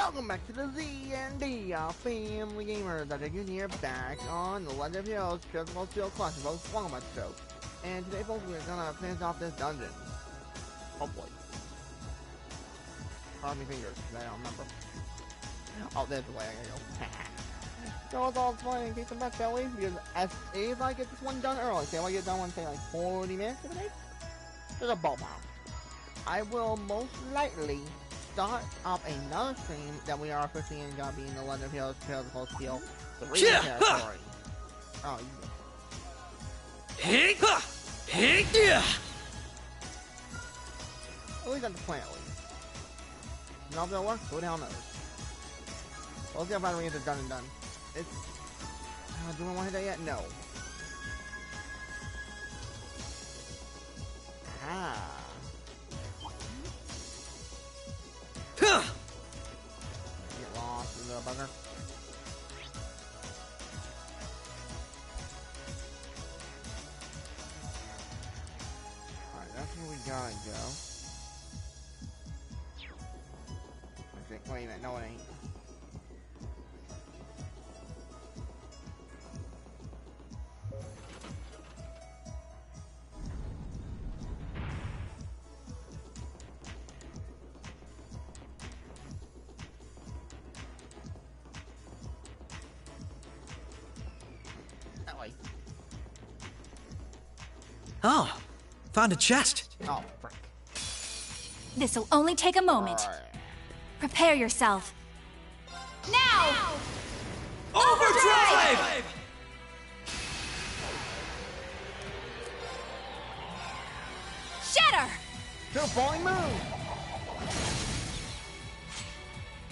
Welcome back to the Z&D, family gamers. I think here back on the Legend of Heroes Critical Steel Classic, folks. Welcome back to the show. And today, folks, we're gonna finish off this dungeon. Hopefully. Cross my fingers, because I don't remember. Oh, there's the way I gotta go. So it's all fun and keep them back, shall we? Because if I get this one done early, say if I get done in, say, like 40 minutes of the day, there's a ball bomb. I will most likely start up another stream that we are officially gonna be in the Legend of Heroes Critical Steel 3 territory. Oh, yeah. At least at the point, at least. Not if it'll work, who the hell knows? Well, let's see if I can get this done and done. It's... do I want to hit that yet? No. Ah. Get lost, you little bugger. Alright, that's where we gotta go. I think, wait a minute, no it ain't. Oh, found a chest. Oh, frick. This'll only take a moment. Right. Prepare yourself. Now! Overdrive! Shatter! To a falling moon!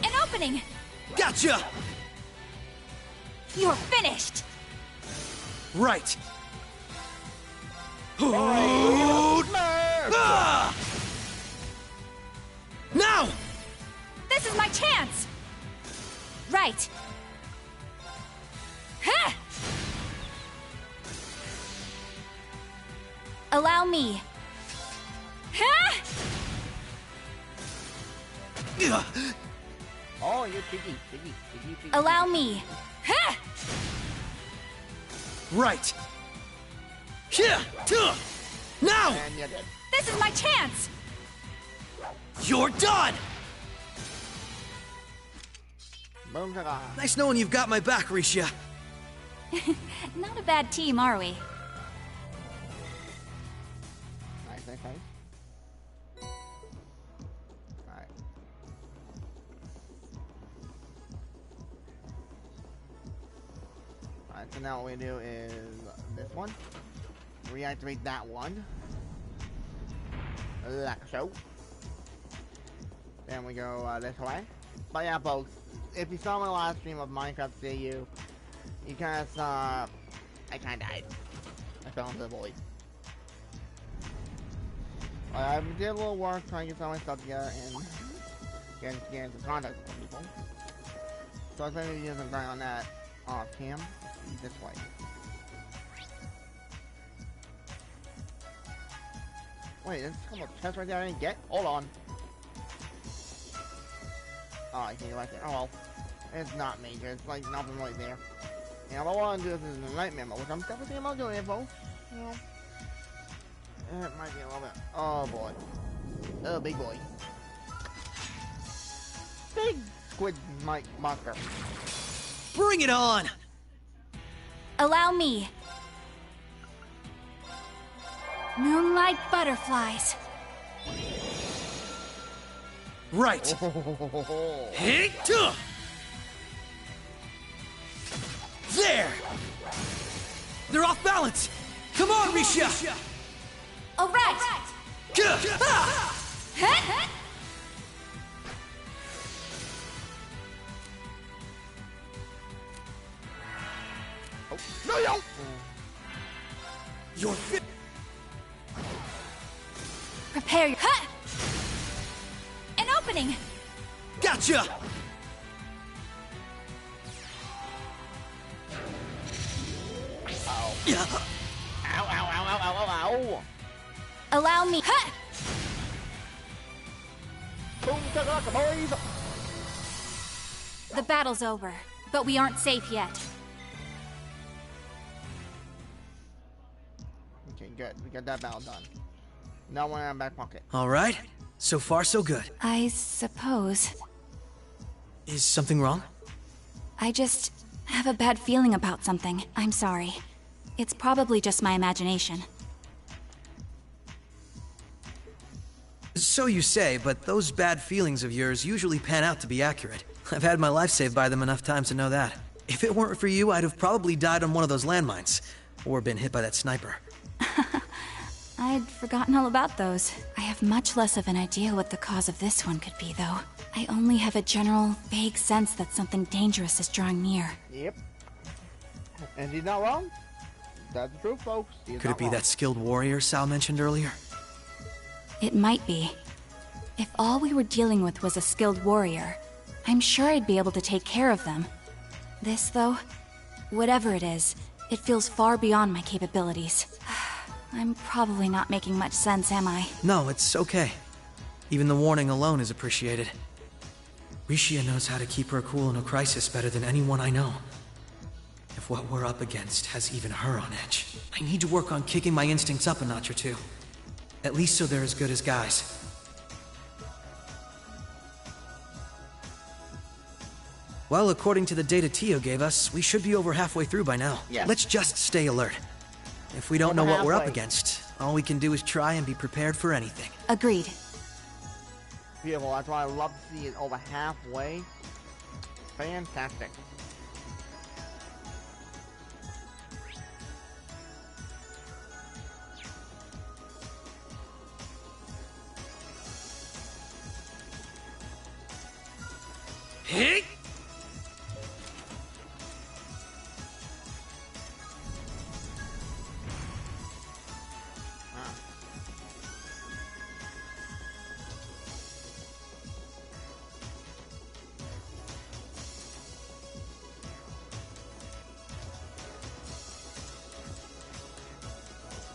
An opening! Gotcha! You're finished! Right. Ah! Now! This is my chance! Right. Ha! Allow me. Ha! Oh, you're cheeky. Allow me. Ha! Right. Here! Now! And you did. This is my chance! You're done! Boom, ta-da. Nice knowing you've got my back, Risha. Not a bad team, are we? Nice. Alright. Alright, so now what we do is this one. Reactivate that one. Like so. Then we go this way. But yeah, folks, if you saw my last stream of Minecraft CU, you kind of saw I kind of died. I fell into the void. I did a little work trying to get some of my stuff together and get into contact with people. So I was maybe using some grind on that off cam. This way. Wait, there's a couple of chests right there I didn't get? Hold on. Oh, I can't get right there. Oh well. It's not major. It's like nothing right there. And all I want to do is a nightmare mode, which I'm definitely thinking about doing it, folks. You know. It might be a little bit. Oh boy. Oh, big boy. Big squid monster. Bring it on! Allow me. Moonlight butterflies. Right. Hey, there! They're off balance! Come on, Risha! All right. Ah! Huh? Oh, no, yo! You're fit! Prepare your... Ha! An opening! Gotcha! Ow. Yeah. Ow. Allow me... Ha! Boom, boys! The battle's over, but we aren't safe yet. Okay, good. We got that battle done. Now one in our back pocket. All right. So far, so good. I suppose. Is something wrong? I just have a bad feeling about something. I'm sorry. It's probably just my imagination. So you say, but those bad feelings of yours usually pan out to be accurate. I've had my life saved by them enough times to know that. If it weren't for you, I'd have probably died on one of those landmines. Or been hit by that sniper. I'd forgotten all about those. I have much less of an idea what the cause of this one could be, though. I only have a general, vague sense that something dangerous is drawing near. Yep. And he's not wrong. That's the truth, folks. Could it be that skilled warrior Sal mentioned earlier? It might be. If all we were dealing with was a skilled warrior, I'm sure I'd be able to take care of them. This, though, whatever it is, it feels far beyond my capabilities. I'm probably not making much sense, am I? No, it's okay. Even the warning alone is appreciated. Rishia knows how to keep her cool in a crisis better than anyone I know. If what we're up against has even her on edge, I need to work on kicking my instincts up a notch or two. At least so they're as good as guys. Well, according to the data Tio gave us, we should be over halfway through by now. Yes. Let's just stay alert. If we don't know what we're up against, all we can do is try and be prepared for anything. Agreed. Beautiful. That's why I love to see it over halfway. Fantastic. Hey!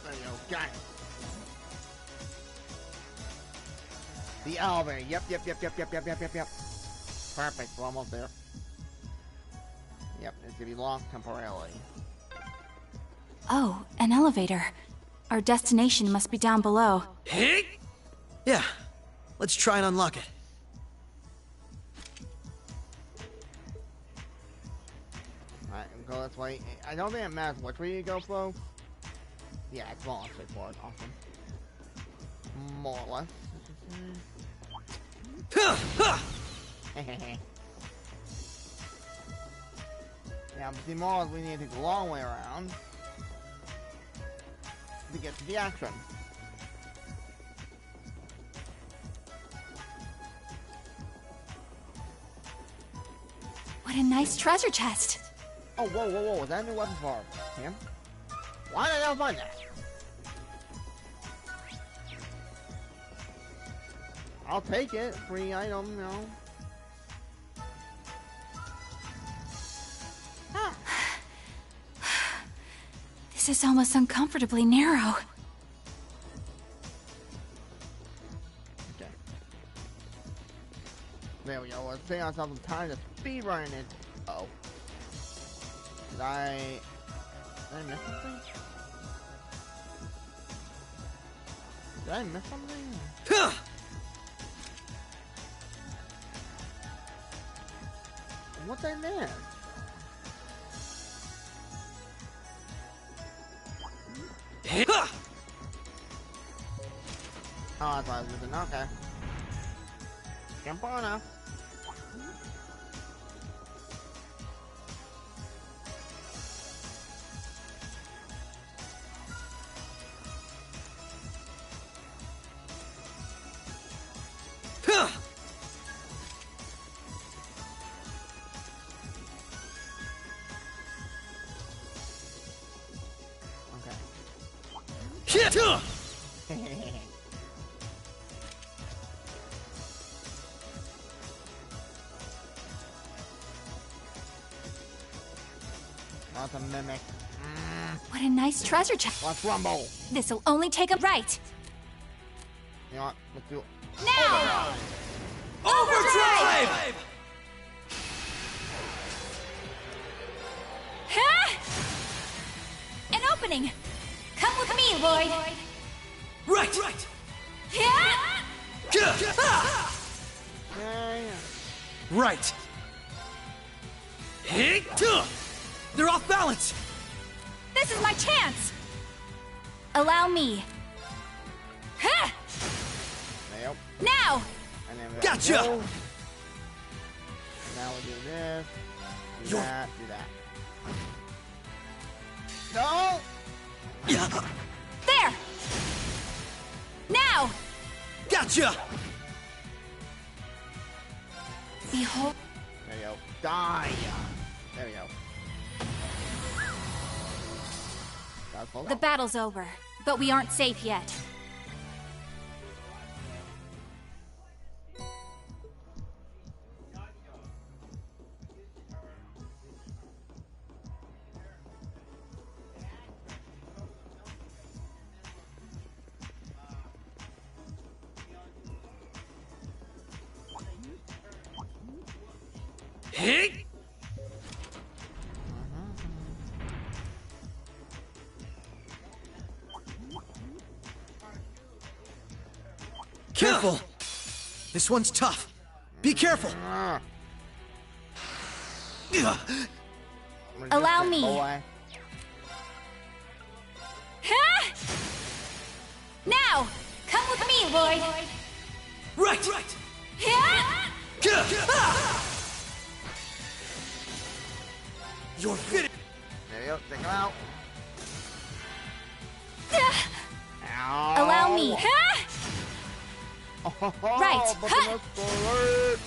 There you go. Got it. The elevator. Yep. Perfect. We're almost there. Yep. It's gonna be locked temporarily. Oh, an elevator. Our destination must be down below. Hey! Yeah. Let's try and unlock it. Alright, we'll go this way. I don't think it matters which way you go, Flo. Yeah, it's more straightforward. Awesome. More or less. Yeah, but see, more we need to take a long way around to get to the action. What a nice treasure chest. Oh, whoa. Is that a new weapon for him? Why did I find that? I'll take it. Free item, you know. Huh. This is almost uncomfortably narrow. Okay. There we go. Let's save ourselves some time to speed run it. Uh oh. Did I miss something? Did I miss something? What's I miss? Oh, that's why I was losing. Okay. Jump on up. That's a mimic. What a nice treasure chest. Let's rumble. This'll only take a right. You know what? Let's do it. Now! Overdrive! opening! Come with me, LlOYD! Right! Yeah! Yeah. Right! Hey! They're off balance! This is my chance! Allow me. Ha! Yep. Now! And then we Gotcha! go. Now we do this. Do You're- that. Do that. No! Yeah! There! Now! Gotcha! Behold. There you go. Die! There we go. That's all. The battle's over, but we aren't safe yet. Hey! Careful! This one's tough. Be careful! Allow me. Boy. Ha! Now! Come with me, LlOYD! Right! Ha! You're finished! There you go. Take him out. Ow. Allow me. Ha! Oh, Right. but Huh. the most forward.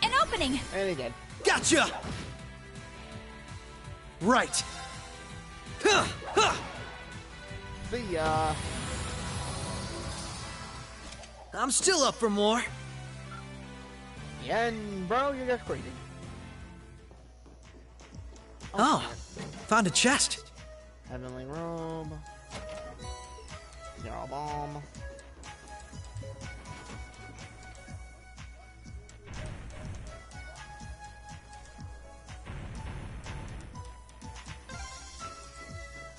An opening! And he did. Gotcha! Right! See ya. I'm still up for more. And bro, you're just crazy. Oh, found a chest. Heavenly robe. Zero bomb.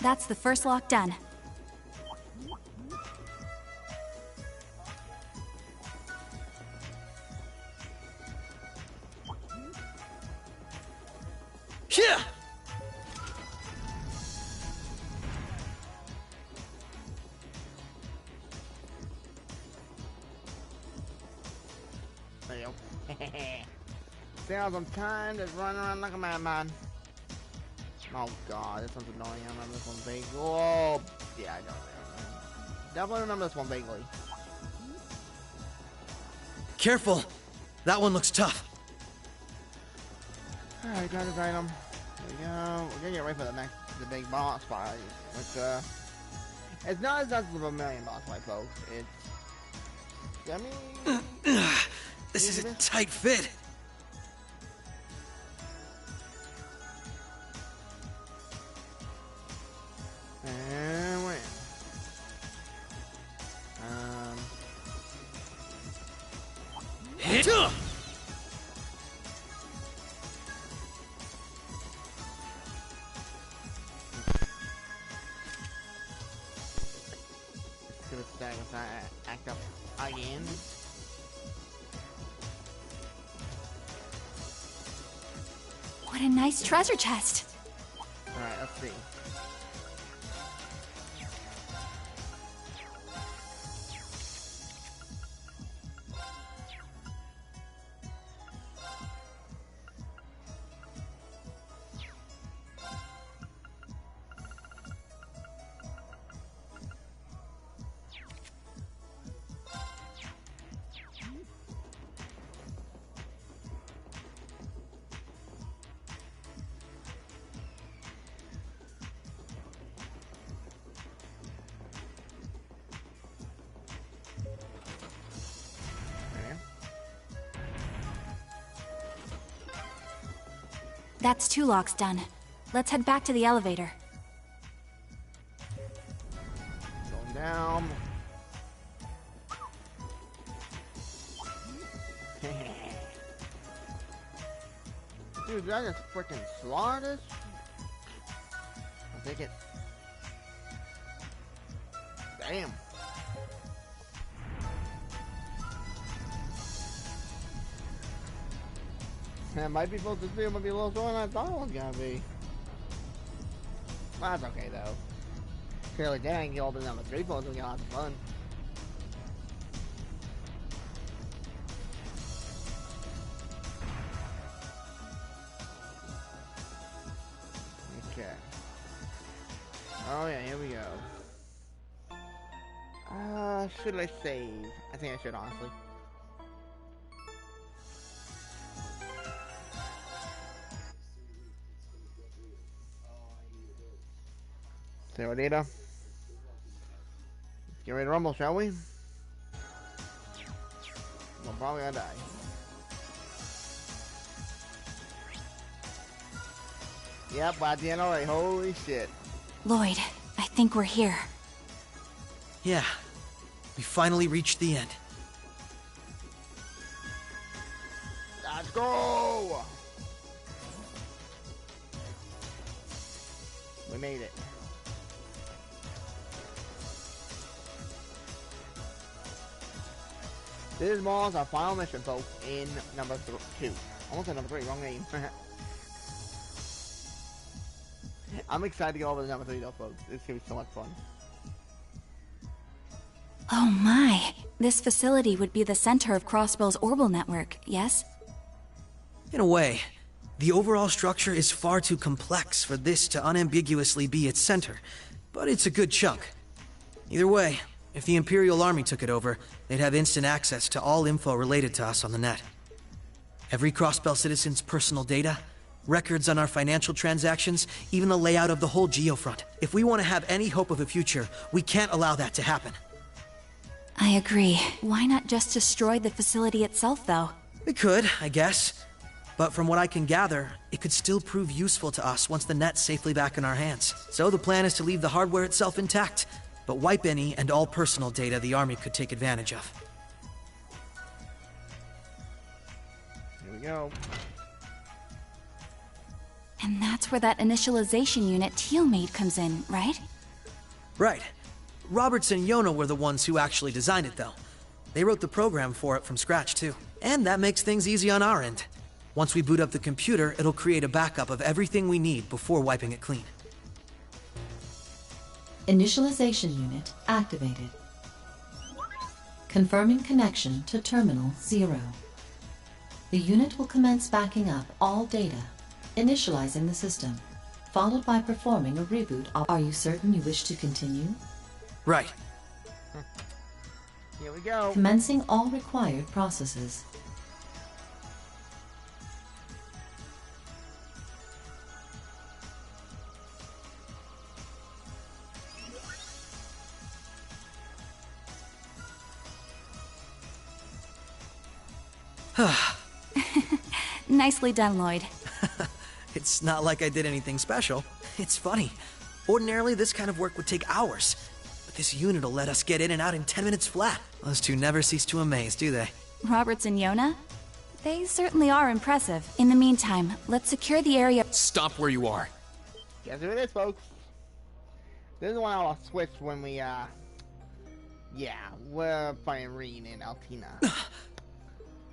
That's the first lock done. Yeah! There you go. Sounds I'm tired of running around like a madman. Oh god, this one's annoying. I remember this one vaguely. Oh, yeah, I don't remember. Definitely remember this one vaguely. Careful. That one looks tough. Alright, got this item. There we go. We're gonna get ready for the big boss fight. Which, it's not as tough as a million boss fight, folks. It's, I mean, This is a tight fit. and win. Hit. See what the if I act up again. What a nice treasure chest. Alright, let's see. That's 2 locks done. Let's head back to the elevator. Going down. Dude, did I just freaking slaughter this? I'll take it. Damn. That might be supposed to be, might be a little slower than I thought it was gonna be. Well, that's okay though. Clearly, dang, you all the number 3 phones, we got lots of fun. Okay. Oh yeah, here we go. Should I save? I think I should, honestly. Zero data. Let's get ready to rumble, shall we? We're probably gonna die. Yep, by the end already. Holy shit. Lloyd, I think we're here. Yeah, we finally reached the end. Let's go! We made it. This is more our final mission, folks, in number 2. Almost at number 3, wrong name. I'm excited to go over the number 3 though, folks. It's gonna be so much fun. Oh my. This facility would be the center of Crossbell's orbital network, yes? In a way, the overall structure is far too complex for this to unambiguously be its center, but it's a good chunk. Either way, if the Imperial Army took it over, they'd have instant access to all info related to us on the net. Every Crossbell citizen's personal data, records on our financial transactions, even the layout of the whole geofront. If we want to have any hope of a future, we can't allow that to happen. I agree. Why not just destroy the facility itself, though? We could, I guess. But from what I can gather, it could still prove useful to us once the net's safely back in our hands. So the plan is to leave the hardware itself intact, but wipe any and all personal data the Army could take advantage of. Here we go. And that's where that initialization unit Teal made comes in, right? Right. Roberts and Yona were the ones who actually designed it, though. They wrote the program for it from scratch, too. And that makes things easy on our end. Once we boot up the computer, it'll create a backup of everything we need before wiping it clean. Initialization unit activated. Confirming connection to Terminal 0. The unit will commence backing up all data, initializing the system, followed by performing a reboot. Are you certain you wish to continue? Right. Here we go. Commencing all required processes. Nicely done, Lloyd. It's not like I did anything special. It's funny. Ordinarily, this kind of work would take hours. But this unit will let us get in and out in 10 minutes flat. Those two never cease to amaze, do they? Roberts and Yona? They certainly are impressive. In the meantime, let's secure the area. Stop where you are. Guess who it is, folks? This is the one I'll switch when we, yeah, we're playing Reen and Altina.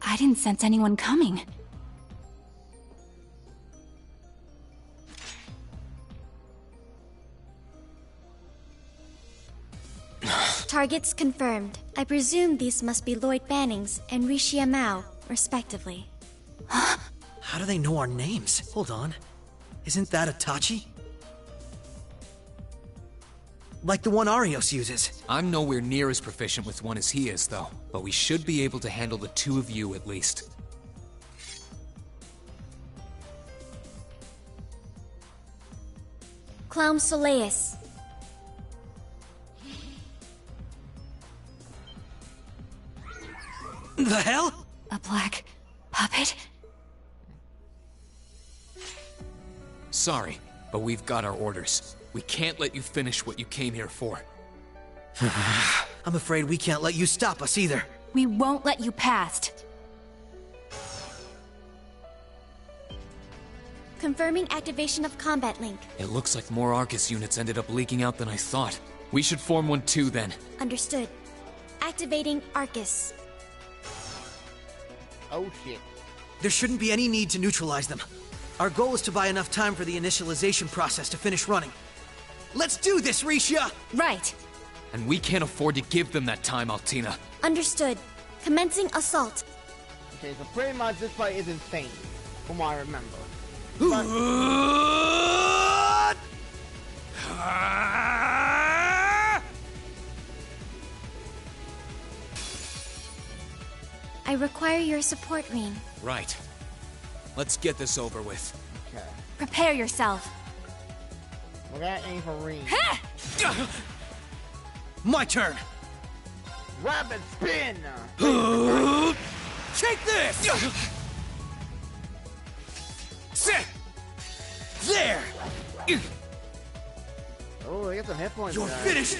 I didn't sense anyone coming. Targets confirmed. I presume these must be Lloyd Bannings and Rishia Mao, respectively. How do they know our names? Hold on. Isn't that Itachi? Like the one Arios uses. I'm nowhere near as proficient with one as he is, though. But we should be able to handle the two of you at least. Clown Soleus. The hell? A black puppet? Sorry, but we've got our orders. We can't let you finish what you came here for. I'm afraid we can't let you stop us either. We won't let you past. Confirming activation of combat link. It looks like more Arcus units ended up leaking out than I thought. We should form one too, then. Understood. Activating Arcus. Oh shit. There shouldn't be any need to neutralize them. Our goal is to buy enough time for the initialization process to finish running. Let's do this, Risha! Right. And we can't afford to give them that time, Altina. Understood. Commencing assault. Okay, so pretty much this fight is insane, from what I remember. I require your support, Ring. Right. Let's get this over with. Okay. Prepare yourself. We gotta aim for Ring. My turn! Rapid spin! Take this! Sit! There! Oh, I got some hit points. You're there. finished!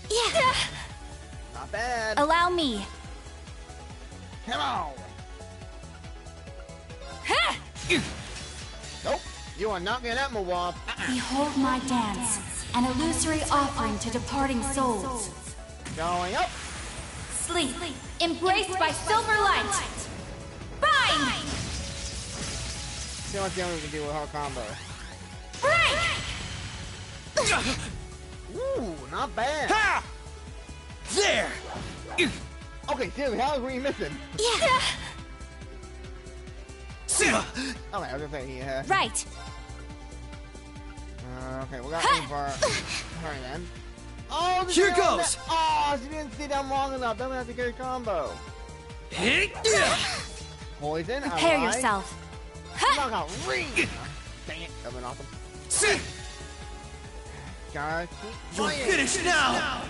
Yeah. Not bad. Allow me. Come on. Nope. You are not getting that move off. Behold my dance, an illusory offering to departing souls. Going up. Sleep, embraced by silver light. Bind! See what the only we can do with her combo. Break! Ooh, not bad. Ha! There! Okay, seriously, how is Ring missing? Yeah. Sit! Okay, I was gonna say, yeah. Right. Okay, we got aim for her then. Oh, Here goes! Oh, she didn't see them long enough. Then we have to get a combo. Poison. Prepare alright. yourself. Knock out Ring. Dang it, that went awesome. Sit! Gotta keep You're playing. finished now!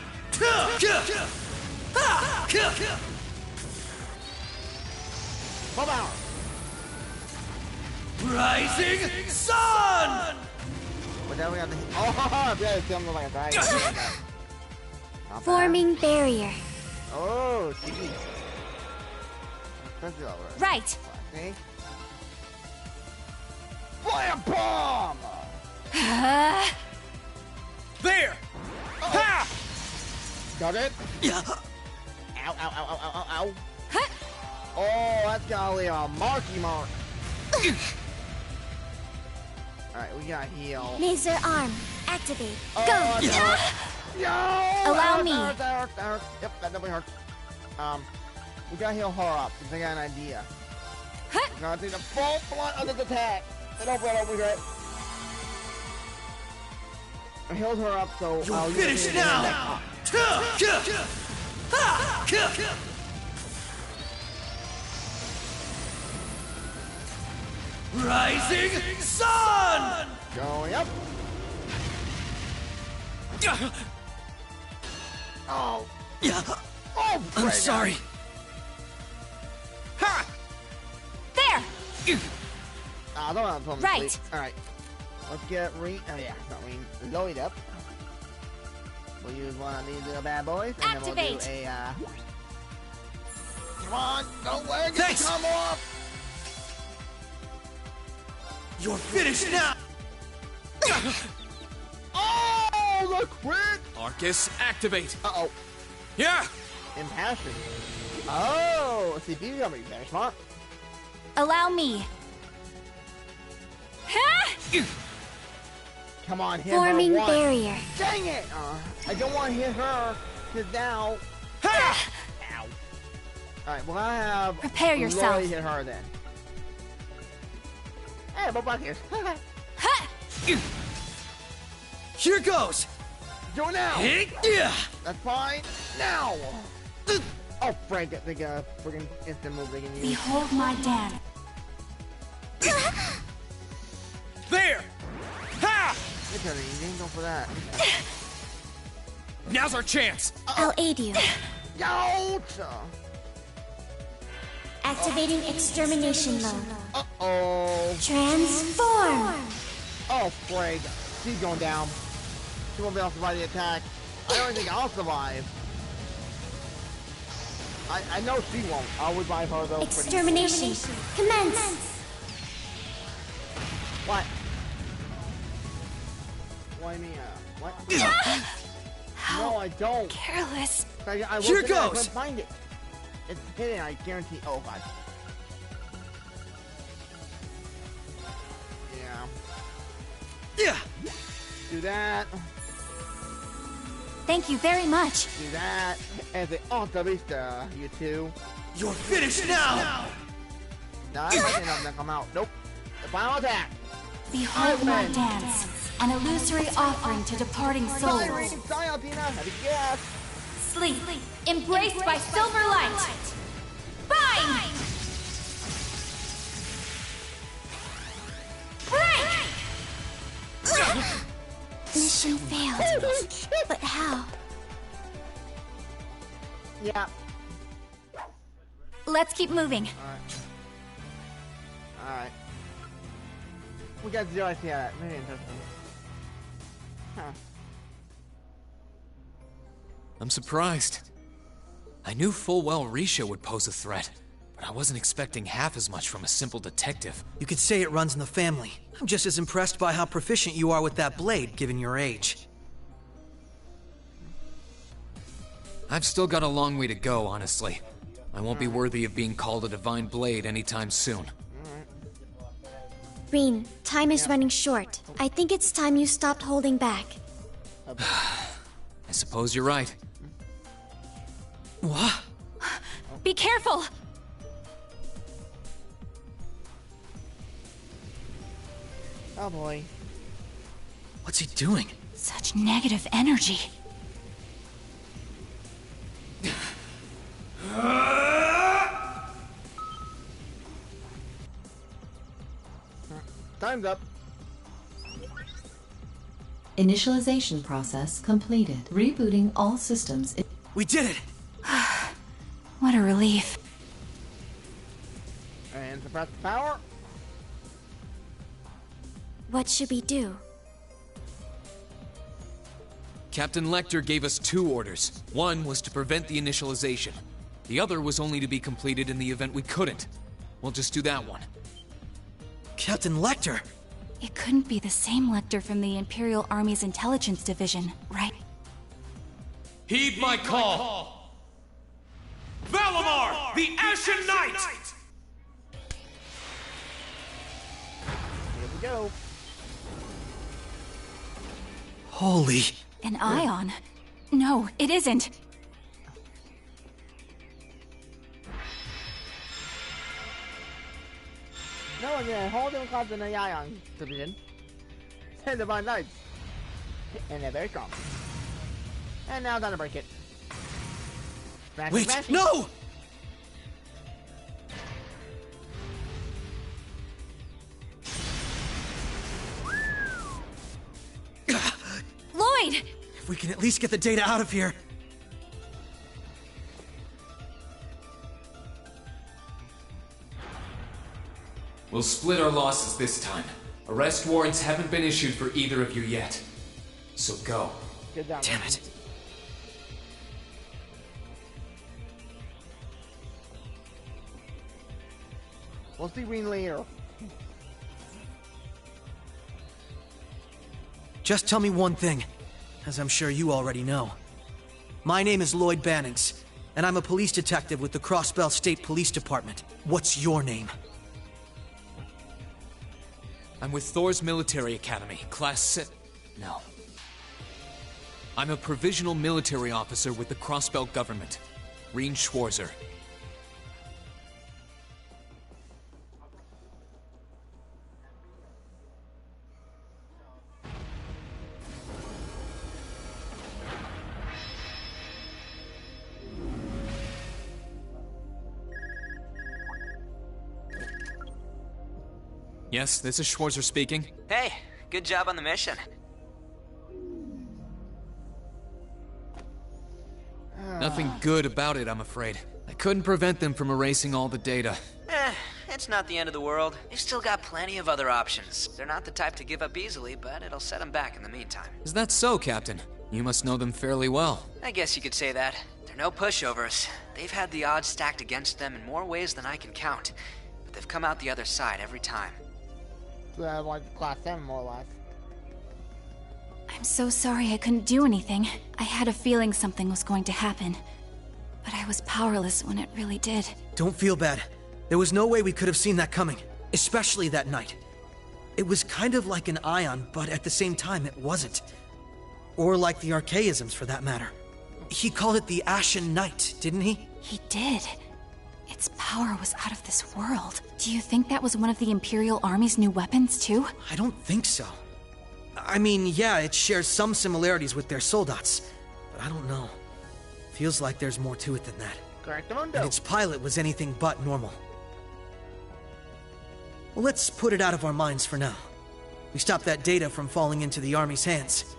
Full power. Rising Sun! But then we have to. Oh, yeah, it's something like a dragon. Not bad. Forming barrier. Oh, geez. Let's do it over. Right. See? Fire bomb! There! Ha! Got it? Yeah. Ow, ow, ow, ow, ow, ow, ow. Oh, that's golly a marky mark. Alright, we got heal. Laser arm. Activate. Oh, Go. that hurt. Yo! Allow that me. hurt, that hurt, that hurt. Yep, that definitely hurt. We gotta heal her up, because I got an idea. We're gonna take the full blunt of this attack. And hopefully I don't regret. I healed her up, so You're I'll use it finished in now! Rising Sun! Going up. Oh. Oh, I'm frick. sorry. Ha! There! I don't have to Right. sleep. Alright. Let's get oh yeah, not LlOYD up. We'll use one of these little bad boys, and then we'll Activate. do a, Come on, don't let it Thanks. come off! You're finished now! Oh, the crit! Arcus, activate! Uh-oh. Yeah! Impassion. Oh, CPU got me very smart. Allow me. Come on, hit Forming her once. barrier. Dang it! I don't want to hit her, because now... Ha! Ow. Alright, well I have... Prepare yourself. LlOYD hit her then. Hey, I'm back here. Here goes! Do it now! Yeah! That's fine. Now! Oh, Frank, I think friggin' instant move they can use. Behold my dance. There! Ha! Good turn, you didn't go for that. Now's our chance! I'll aid you. Ouch! Activating extermination mode. Uh-oh. Transform. Oh, Frank. She's going down. She won't be able to survive the attack. I don't think I'll survive. I know she won't. I'll revive her, though. Extermination. Commence. What? What do you mean? What? No, I don't. Careless. I Here looked at it, I goes. couldn't find it. It's hidden, I guarantee. Oh god. Yeah. Yeah. Do that. Thank you very much. Do that. And say, Alta Vista, you two. You're finished now. No, I'm not enough to come out. Nope. The final attack. Behold my dance, an illusory offering to departing souls. Sorry, Altina. Have a guess. Sleep, embraced by silver light. Bind! Break! Mission failed. But how? Yeah. Let's keep moving. Alright. We got 0 IC out of that. Very interesting. Huh. I'm surprised. I knew full well Risha would pose a threat, but I wasn't expecting half as much from a simple detective. You could say it runs in the family. I'm just as impressed by how proficient you are with that blade, given your age. I've still got a long way to go, honestly. I won't be worthy of being called a divine blade anytime soon. Green, time is running short. I think it's time you stopped holding back. I suppose you're right. What? Be careful! Oh boy. What's he doing? Such negative energy. Time's up. Initialization process completed. Rebooting all systems. We did it! What a relief. And suppress the power. What should we do? Captain Lecter gave us 2 orders. One was to prevent the initialization. The other was only to be completed in the event we couldn't. We'll just do that one. Captain Lecter! It couldn't be the same Lecter from the Imperial Army's Intelligence Division, right? Heed my call! Valimar, the Ashen Knight! Here we go. Holy... An ion? No, it isn't. No one can hold them cards in the Ion division. Send the Divine Knights. And they're very strong. And now time to break it. Smashing, Wait, smashing. no! LlOYD! If we can at least get the data out of here. We'll split our losses this time. Arrest warrants haven't been issued for either of you yet. So go. Good job. Damn it. We'll see Green later. Just tell me one thing, as I'm sure you already know. My name is LlOYD Bannings, and I'm a police detective with the Crossbell State Police Department. What's your name? I'm with Thor's Military Academy, Class 6. No. I'm a provisional military officer with the Crossbell government. Reen Schwarzer. Yes, this is Schwarzer speaking. Hey, good job on the mission. Nothing good about it, I'm afraid. I couldn't prevent them from erasing all the data. It's not the end of the world. They've still got plenty of other options. They're not the type to give up easily, but it'll set them back in the meantime. Is that so, Captain? You must know them fairly well. I guess you could say that. They're no pushovers. They've had the odds stacked against them in more ways than I can count, but they've come out the other side every time. Like Class 7, more or less. I'm so sorry I couldn't do anything. I had a feeling something was going to happen. But I was powerless when it really did. Don't feel bad. There was no way we could have seen that coming, especially that night. It was kind of like an ion, but at the same time it wasn't. Or like the archaisms, for that matter. He called it the Ashen Knight, didn't he? He did. Its power was out of this world. Do you think that was one of the Imperial Army's new weapons, too? I don't think so. I mean, yeah, it shares some similarities with their soldats, but I don't know. Feels like there's more to it than that. And its pilot was anything but normal. Well, let's put it out of our minds for now. We stopped that data from falling into the Army's hands.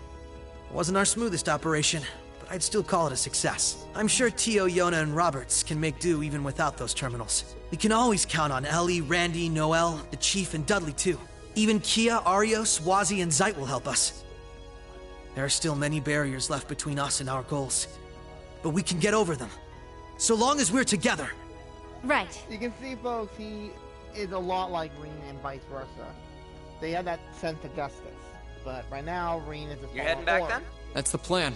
It wasn't our smoothest operation, but I'd still call it a success. I'm sure Tio, Yona, and Roberts can make do even without those terminals. We can always count on Ellie, Randy, Noel, the Chief, and Dudley too. Even Kia, Arios, Wazi, and Zeit will help us. There are still many barriers left between us and our goals, but we can get over them, so long as we're together. Right. You can see, folks, he is a lot like Rean and vice versa. They have that sense of justice, but right now, Rean is just... You're heading back then? That's the plan.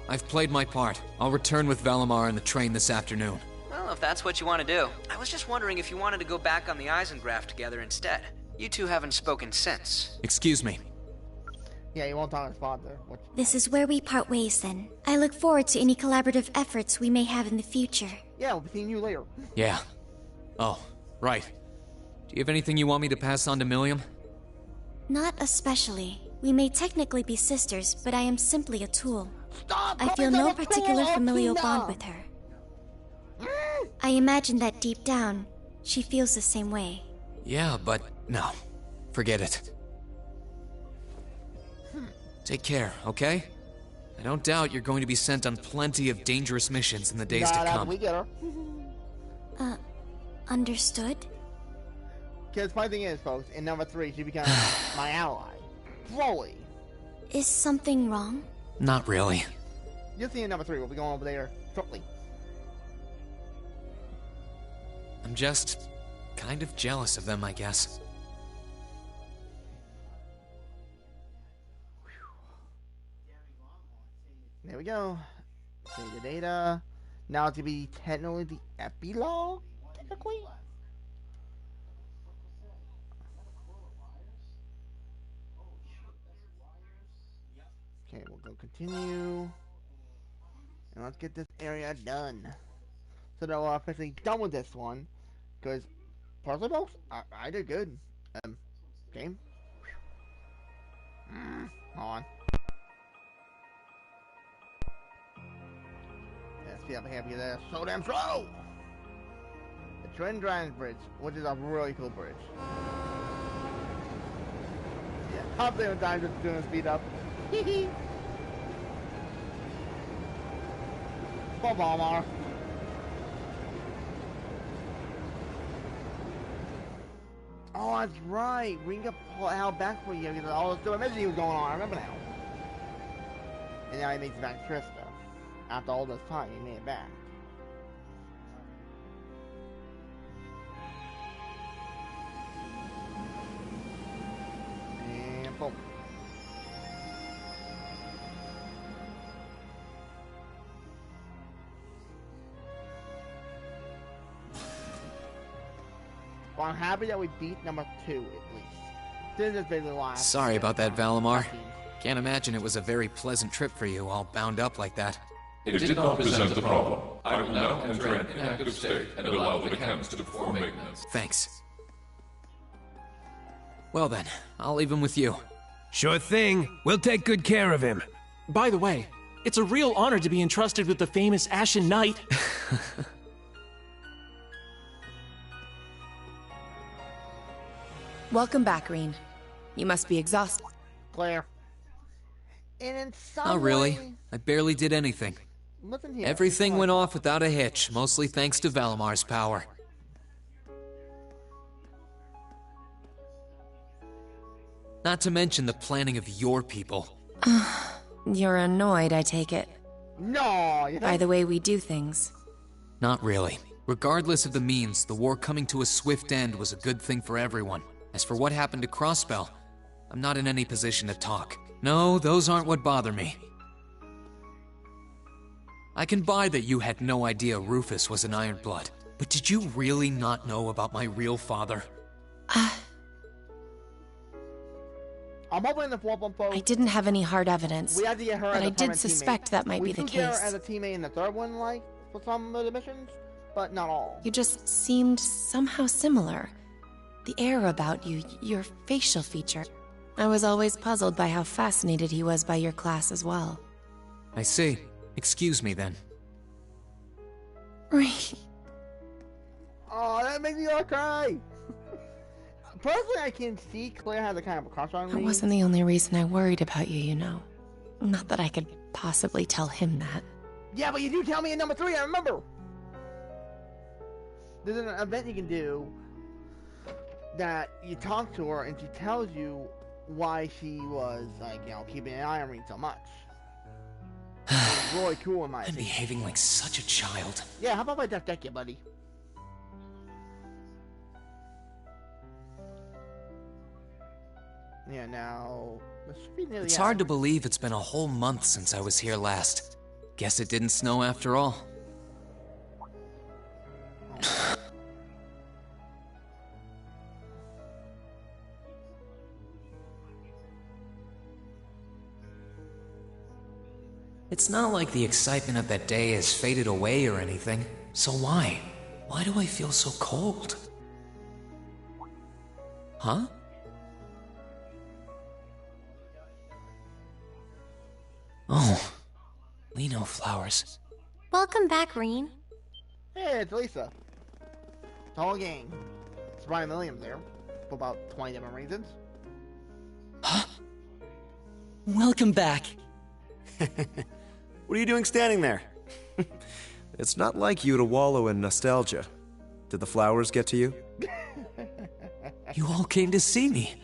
I've played my part. I'll return with Valimar and the train this afternoon. Well, if that's what you want to do. I was just wondering if you wanted to go back on the Eisengraph together instead. You two haven't spoken since. Excuse me. Yeah, he won't talk to his father. This is where we part ways then. I look forward to any collaborative efforts we may have in the future. Yeah, we'll be seeing you later. Yeah. Oh, right. Do you have anything you want me to pass on to Milliam? Not especially. We may technically be sisters, but I am simply a tool. Stop! I feel no particular familial bond with her. I imagine that deep down, she feels the same way. Yeah, but no. Forget it. Take care, okay? I don't doubt you're going to be sent on plenty of dangerous missions in the days to come. We get her. Understood? Because the funny thing is, folks, in number 3, she becomes my ally. Slowly. Is something wrong? Not really. You'll see in number 3. We'll be going over there shortly. I'm just kind of jealous of them, I guess. There we go. Save the data. Now it's going to be technically the epilogue, technically. Okay, we'll go continue. And let's get this area done. So that we're officially done with this one. Because, personally, folks, I did good. Game. Hold on. Let's see up here because they're so damn slow! The Twin Dragons Bridge, which is a really cool bridge. Yeah, I'll play with time just doing speed up. Hehe. Bye, Valimar. Oh, that's right. We can get held back for you because all this stupid mission was going on. I remember now. And now he makes it back to Trista. After all this time, he made it back. And boom. Well, I'm happy that we beat number 2 at least. This is basically the last. Sorry about that, Valimar. cutscene. Can't imagine it was a very pleasant trip for you, all bound up like that. It did not present a problem. I will now enter an inactive state and allow the mechanics to perform maintenance. Thanks. Well then, I'll leave him with you. Sure thing. We'll take good care of him. By the way, it's a real honor to be entrusted with the famous Ashen Knight. Welcome back, Rean. You must be exhausted. Claire. And in some Oh, really? way, I barely did anything. listen here. Everything went off without a hitch, mostly thanks to Valimar's power. Not to mention the planning of your people. You're annoyed, I take it, No, you by the way we do things. Not really. Regardless of the means, the war coming to a swift end was a good thing for everyone. As for what happened to Crossbell, I'm not in any position to talk. No, those aren't what bother me. I can buy that you had no idea Rufus was an Ironblood, but did you really not know about my real father? I'm hoping the 4.4. I didn't have any hard evidence, We had to get her but as a I did permanent suspect teammate. that might be the We could get case. her as a teammate in the third one, like, for some of the missions, but not all. You just seemed somehow similar. The air about you, your facial feature. I was always puzzled by how fascinated he was by your class as well. I see. Excuse me then. Oh, that makes me want to cry. Personally, I can see Claire has a kind of a crush on That me. wasn't the only reason I worried about you, you know. Not that I could possibly tell him that. Yeah, but you do tell me in number 3, I remember. There's an event you can do that you talk to her and she tells you why she was, like, you know, keeping an eye on me so much. It's really cool in my I'm opinion. behaving like such a child. Yeah, how about my death deck, you buddy? Yeah, now... this should be nearly It's out. hard to believe it's been a whole month since I was here last. Guess it didn't snow after all. It's not like the excitement of that day has faded away or anything. So why? Why do I feel so cold? Huh? Oh, Lino flowers. Welcome back, Reen. Hey, it's Lisa. The whole gang. It's Brian Williams there. For about 20 different reasons. Welcome back. What are you doing standing there? It's not like you to wallow in nostalgia. Did the flowers get to you? You all came to see me.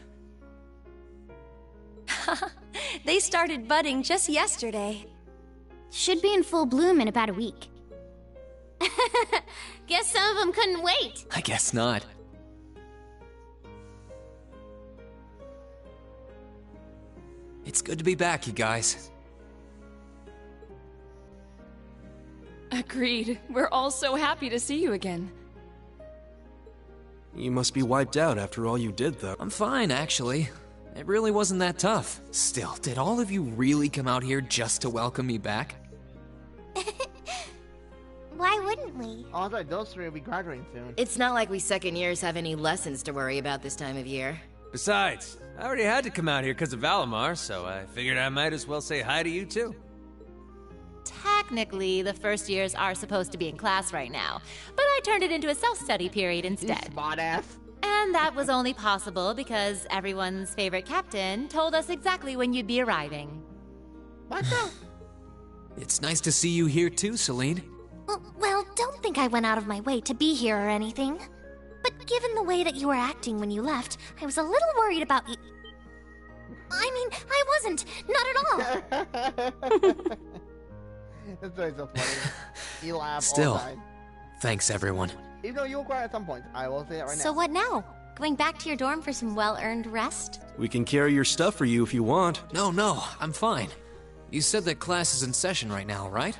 They started budding just yesterday. Should be in full bloom in about a week. Guess some of them couldn't wait. I guess not. It's good to be back, you guys. Agreed. We're all so happy to see you again. You must be wiped out after all you did, though. I'm fine, actually. It really wasn't that tough. Still, did all of you really come out here just to welcome me back? Why wouldn't we? Oh, that's right, those 3 will be graduating soon. It's not like we second years have any lessons to worry about this time of year. Besides, I already had to come out here because of Valimar, so I figured I might as well say hi to you too. Technically, the first years are supposed to be in class right now, but I turned it into a self-study period instead. Smart ass. And that was only possible because everyone's favorite captain told us exactly when you'd be arriving. What the? It's nice to see you here too, Celine. Well, don't think I went out of my way to be here or anything. But given the way that you were acting when you left, I was a little worried about you. I mean, I wasn't. Not at all. That's really so funny. You laugh all Still, the time. thanks everyone. Even though you'll cry at some point, I will say that right now. So what now? Going back to your dorm for some well-earned rest? We can carry your stuff for you if you want. No, I'm fine. You said that class is in session right now, right?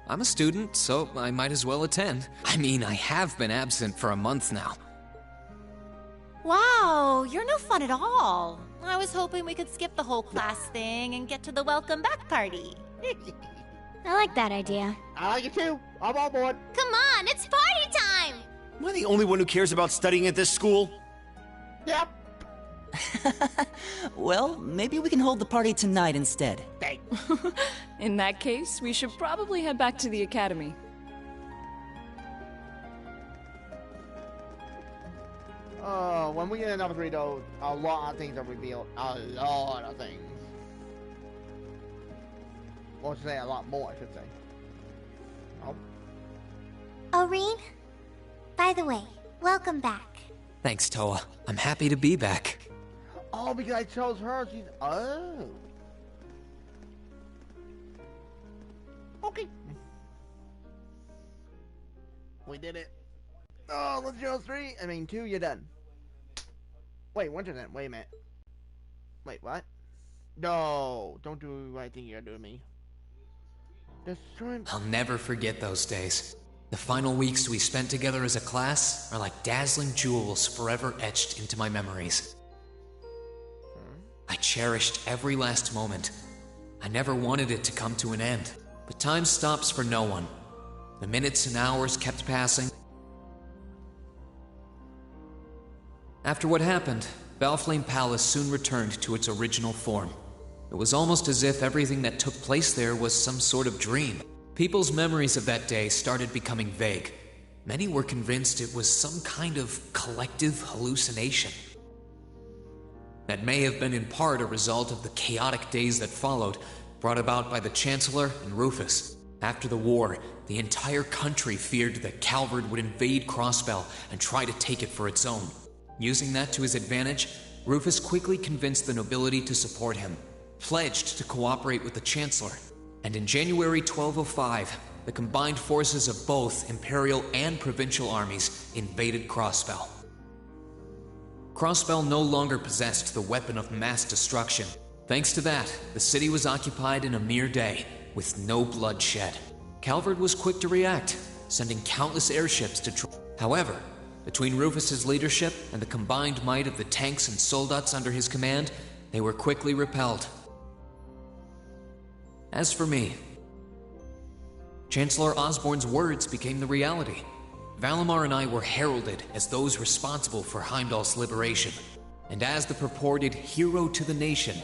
I'm a student, so I might as well attend. I mean, I have been absent for a month now. Wow, you're no fun at all. I was hoping we could skip the whole class thing and get to the welcome back party. I like that idea. I like it too. I'm on board. Come on, it's party time! Am I the only one who cares about studying at this school? Yep. Well, maybe we can hold the party tonight instead. In that case, we should probably head back to the academy. When we get to number 3, though, a lot of things are revealed. A lot of things. Or I should say a lot more, I should say. Oh. Oreen? By the way, welcome back. Thanks, Toa. I'm happy to be back. Oh, because I chose her, she's... Oh. Okay. We did it. Oh, let's go 3. I mean, 2, you're done. Wait, when's it? Wait a minute. Wait, what? No, don't do what I think you're doing to me. I'll never forget those days. The final weeks we spent together as a class are like dazzling jewels forever etched into my memories. I cherished every last moment. I never wanted it to come to an end, but time stops for no one. The minutes and hours kept passing. After what happened, Valflame Palace soon returned to its original form. It was almost as if everything that took place there was some sort of dream. People's memories of that day started becoming vague. Many were convinced it was some kind of collective hallucination. That may have been in part a result of the chaotic days that followed, brought about by the Chancellor and Rufus. After the war, the entire country feared that Calvard would invade Crossbell and try to take it for its own. Using that to his advantage, Rufus quickly convinced the nobility to support him, pledged to cooperate with the Chancellor, and in January 1205, the combined forces of both Imperial and Provincial armies invaded Crossbell. Crossbell no longer possessed the weapon of mass destruction. Thanks to that, the city was occupied in a mere day, with no blood shed. Calvard was quick to react, sending countless airships to However, between Rufus's leadership and the combined might of the tanks and soldats under his command, they were quickly repelled. As for me, Chancellor Osborne's words became the reality. Valimar and I were heralded as those responsible for Heimdall's liberation, and as the purported hero to the nation,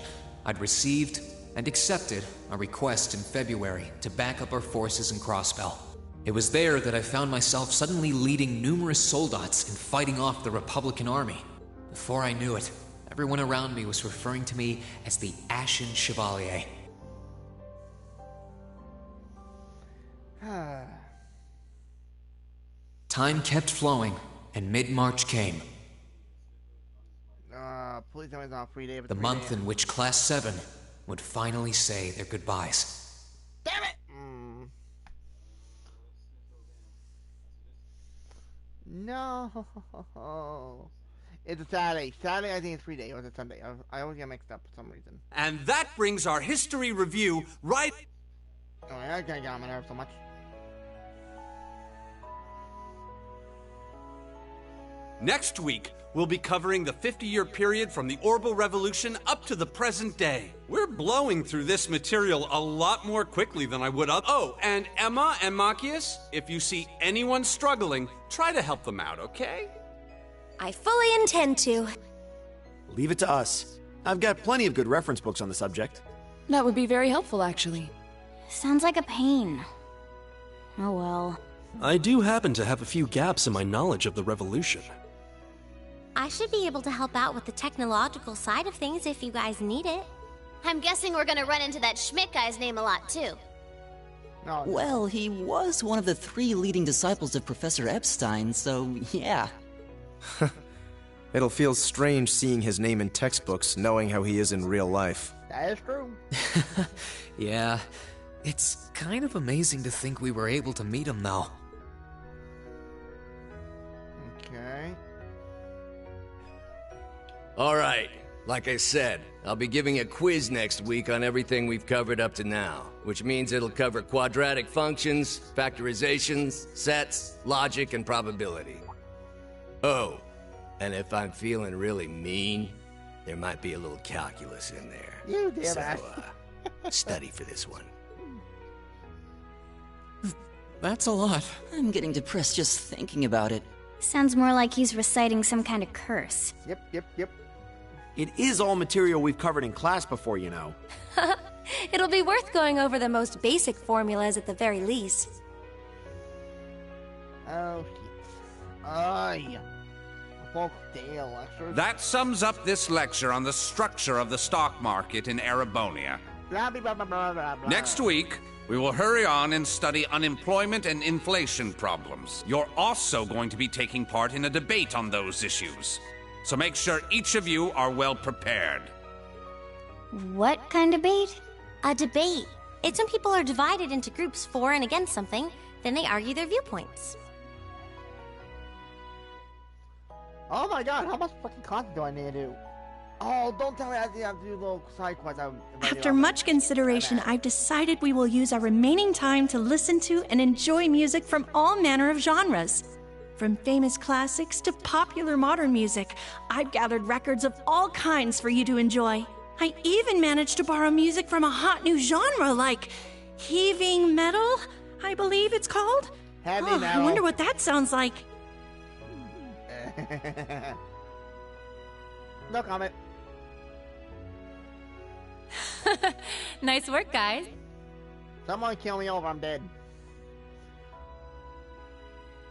I'd received and accepted a request in February to back up our forces in Crossbell. It was there that I found myself suddenly leading numerous soldats and fighting off the Republican army. Before I knew it, everyone around me was referring to me as the Ashen Chevalier. Time kept flowing, and mid-March came. Please tell me it's not a free day. The month in which Class 7 would finally say their goodbyes. Damn it! No. It's a Saturday. Saturday, I think it's free day. Or it's a Sunday. I always get mixed up for some reason. And that brings our history review right... Oh, I can't get on my nerves so much. Next week, we'll be covering the 50-year period from the Orbital Revolution up to the present day. We're blowing through this material a lot more quickly than I would have. Oh, and Emma and Machias, if you see anyone struggling, try to help them out, okay? I fully intend to. Leave it to us. I've got plenty of good reference books on the subject. That would be very helpful, actually. Sounds like a pain. Oh well. I do happen to have a few gaps in my knowledge of the Revolution. I should be able to help out with the technological side of things if you guys need it. I'm guessing we're gonna run into that Schmidt guy's name a lot, too. No. Well, he was one of the 3 leading disciples of Professor Epstein, so yeah. It'll feel strange seeing his name in textbooks, knowing how he is in real life. That is true. Yeah, it's kind of amazing to think we were able to meet him, though. Okay. Alright, like I said, I'll be giving a quiz next week on everything we've covered up to now, which means it'll cover quadratic functions, factorizations, sets, logic, and probability. Oh, and if I'm feeling really mean, there might be a little calculus in there. You damn so, ass. Study for this one. That's a lot. I'm getting depressed just thinking about it. Sounds more like he's reciting some kind of curse. Yep. It is all material we've covered in class before, you know. It'll be worth going over the most basic formulas at the very least. Oh, yeah. Folks, Dale, lectures. That sums up this lecture on the structure of the stock market in Erebonia. Blah, blah, blah, blah, blah, blah. Next week, we will hurry on and study unemployment and inflation problems. You're also going to be taking part in a debate on those issues. So make sure each of you are well prepared. What kind of debate? A debate. It's when people are divided into groups for and against something, then they argue their viewpoints. Oh my god, how much fucking content do I need to do? Oh, don't tell me I have to do little side quests. After much consideration, I've decided we will use our remaining time to listen to and enjoy music from all manner of genres. From famous classics to popular modern music, I've gathered records of all kinds for you to enjoy. I even managed to borrow music from a hot new genre like heaving metal, I believe it's called. Heavy metal. I wonder what that sounds like. No comment. Nice work, guys. Someone kill me over, I'm dead.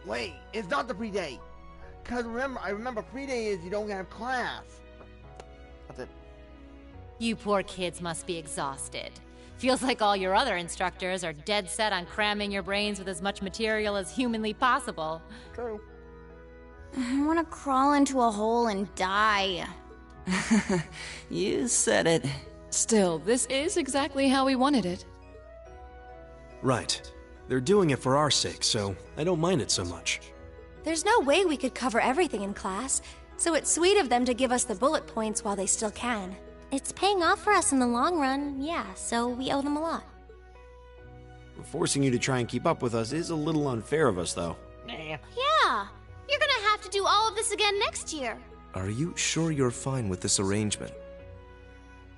Wait, it's not the free day. Cause I remember free day is you don't have class. That's it. You poor kids must be exhausted. Feels like all your other instructors are dead set on cramming your brains with as much material as humanly possible. True. I want to crawl into a hole and die. You said it. Still, this is exactly how we wanted it. Right. They're doing it for our sake, so I don't mind it so much. There's no way we could cover everything in class, so it's sweet of them to give us the bullet points while they still can. It's paying off for us in the long run, yeah, so we owe them a lot. Forcing you to try and keep up with us is a little unfair of us, though. Yeah, you're gonna have to do all of this again next year. Are you sure you're fine with this arrangement?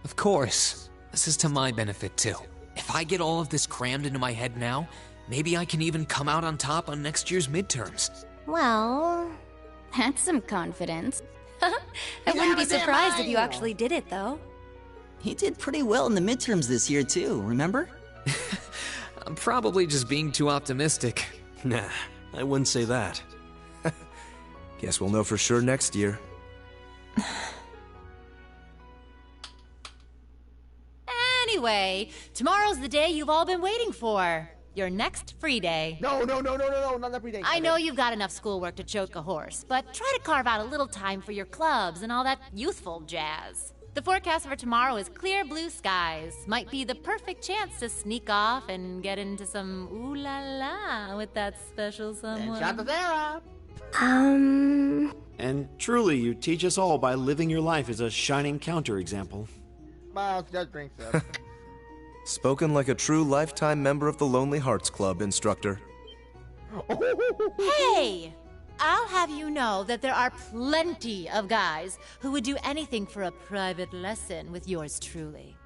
Of course. This is to my benefit, too. If I get all of this crammed into my head now, maybe I can even come out on top on next year's midterms. Well... That's some confidence. I wouldn't be surprised if you actually did it, though. He did pretty well in the midterms this year, too, remember? I'm probably just being too optimistic. Nah, I wouldn't say that. Guess we'll know for sure next year. Anyway, tomorrow's the day you've all been waiting for. Your next free day. No, not that free day. I know you've got enough schoolwork to choke a horse, but try to carve out a little time for your clubs and all that youthful jazz. The forecast for tomorrow is clear blue skies. Might be the perfect chance to sneak off and get into some ooh la la with that special someone. Shot to Sarah. And truly, you teach us all by living your life as a shining counterexample. Miles just drinks up. Spoken like a true lifetime member of the Lonely Hearts Club, instructor. Hey! I'll have you know that there are plenty of guys who would do anything for a private lesson with yours truly.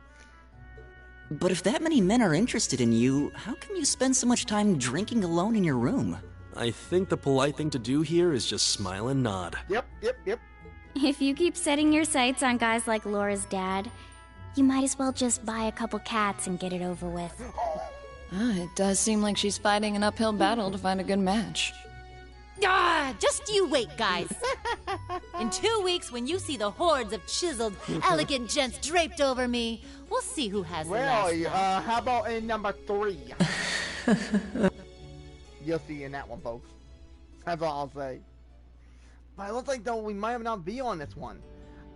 But if that many men are interested in you, how come you spend so much time drinking alone in your room? I think the polite thing to do here is just smile and nod. Yep. If you keep setting your sights on guys like Laura's dad, you might as well just buy a couple cats and get it over with. It does seem like she's fighting an uphill battle to find a good match. Just you wait, guys. In 2 weeks, when you see the hordes of chiseled, elegant gents draped over me, we'll see who has the last laugh. How about in number 3? You'll see in that one, folks. That's all I'll say. But it looks like, though, we might not be on this one.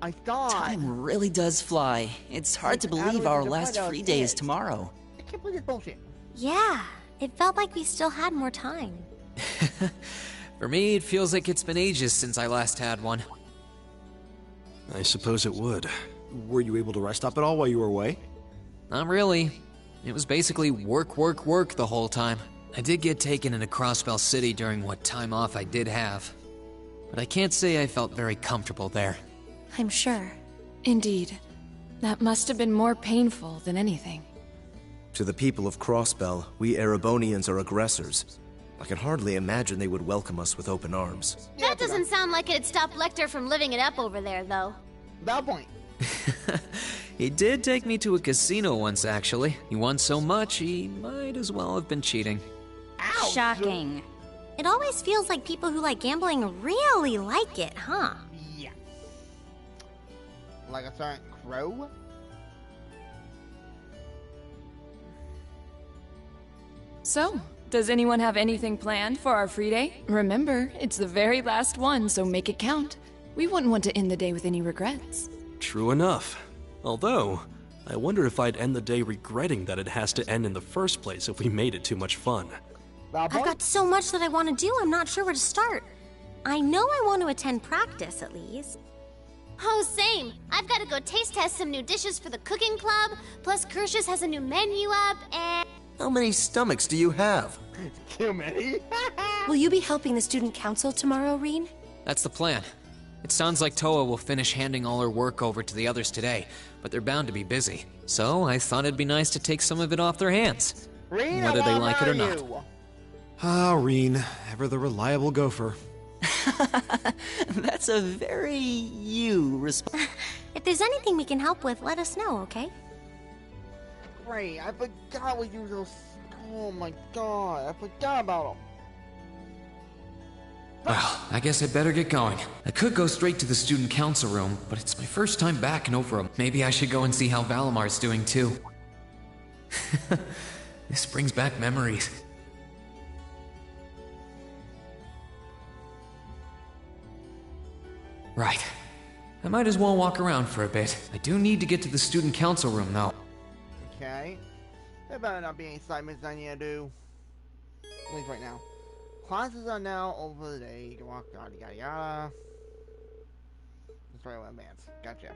I thought... Time really does fly. It's hard to believe our last free day is tomorrow. I can't believe this bullshit. Yeah, it felt like we still had more time. For me, it feels like it's been ages since I last had one. I suppose it would. Were you able to rest up at all while you were away? Not really. It was basically work the whole time. I did get taken into Crossbell City during what time off I did have. But I can't say I felt very comfortable there. I'm sure. Indeed. That must have been more painful than anything. To the people of Crossbell, we Erebonians are aggressors. I can hardly imagine they would welcome us with open arms. That doesn't sound like it'd stop Lecter from living it up over there, though. That point. He did take me to a casino once, actually. He won so much, he might as well have been cheating. Ouch. Shocking. It always feels like people who like gambling really like it, huh? Yeah. Like a certain crow? So, does anyone have anything planned for our free day? Remember, it's the very last one, so make it count. We wouldn't want to end the day with any regrets. True enough. Although, I wonder if I'd end the day regretting that it has to end in the first place if we made it too much fun. I've got so much that I want to do, I'm not sure where to start. I know I want to attend practice, at least. Oh, same. I've got to go taste test some new dishes for the cooking club, plus Kershus has a new menu up, and... How many stomachs do you have? Too many. Will you be helping the student council tomorrow, Reen? That's the plan. It sounds like Toa will finish handing all her work over to the others today, but they're bound to be busy. So I thought it'd be nice to take some of it off their hands. Reen, whether they like it or not. Ah, Reen, ever the reliable gopher. That's a very you response. If there's anything we can help with, let us know, okay? Great, I forgot we use those. Oh my god, I forgot about them. Well, I guess I better get going. I could go straight to the student council room, but it's my first time back in over a... Maybe I should go and see how Valamar's doing too. This brings back memories. Right. I might as well walk around for a bit. I do need to get to the student council room though. Okay. There better not be any assignments I need to do. At least right now. Classes are now over the day. You can walk, yada yada yada. That's right, advance. Gotcha.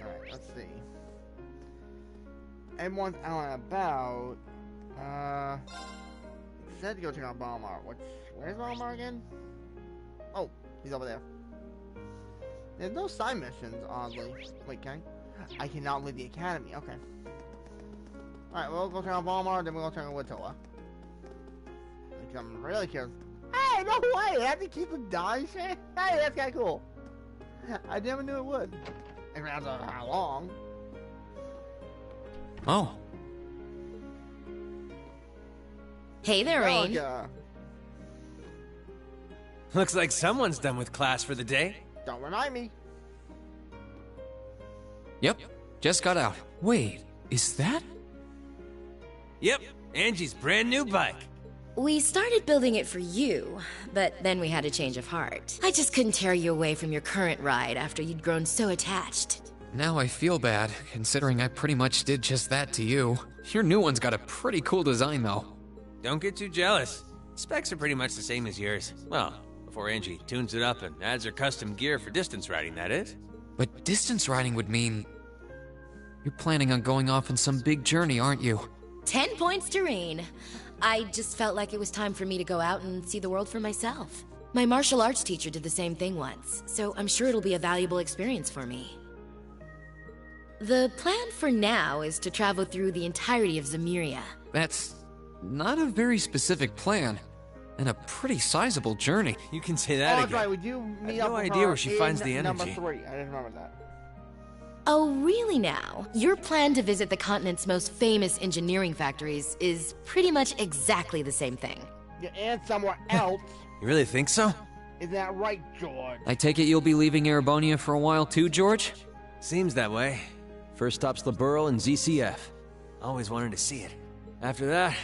Alright, let's see. Everyone's out and about. Said to go check out Balmar. Where's Balmar again? Oh, he's over there. There's no side missions, oddly. Wait, can I cannot leave the academy. Okay. Alright, we'll go check out Balmar, then we'll go check out Watoa. Because I'm really curious. Hey, no way! I have to keep him dying shit? Hey, that's kinda cool. I never knew it would. I don't know how long. Oh. Hey there, Rain. Looks like someone's done with class for the day. Don't remind me. Yep, just got out. Wait, is that? Yep, Angie's brand new bike. We started building it for you, but then we had a change of heart. I just couldn't tear you away from your current ride after you'd grown so attached. Now I feel bad, considering I pretty much did just that to you. Your new one's got a pretty cool design, though. Don't get too jealous. Specs are pretty much the same as yours. Well, before Angie tunes it up and adds her custom gear for distance riding, that is. But distance riding would mean... You're planning on going off on some big journey, aren't you? 10 points to Rain. I just felt like it was time for me to go out and see the world for myself. My martial arts teacher did the same thing once, so I'm sure it'll be a valuable experience for me. The plan for now is to travel through the entirety of Zemuria. That's not a very specific plan, and a pretty sizable journey. You can say that again. Right, would you meet up no with idea her where she finds the in energy. number 3. I didn't remember that. Oh, really now? Your plan to visit the continent's most famous engineering factories is pretty much exactly the same thing. Yeah, and somewhere else. You really think so? Is that right, George? I take it you'll be leaving Erebonia for a while too, George? Seems that way. First stop's the Burl and ZCF. Always wanted to see it. After that,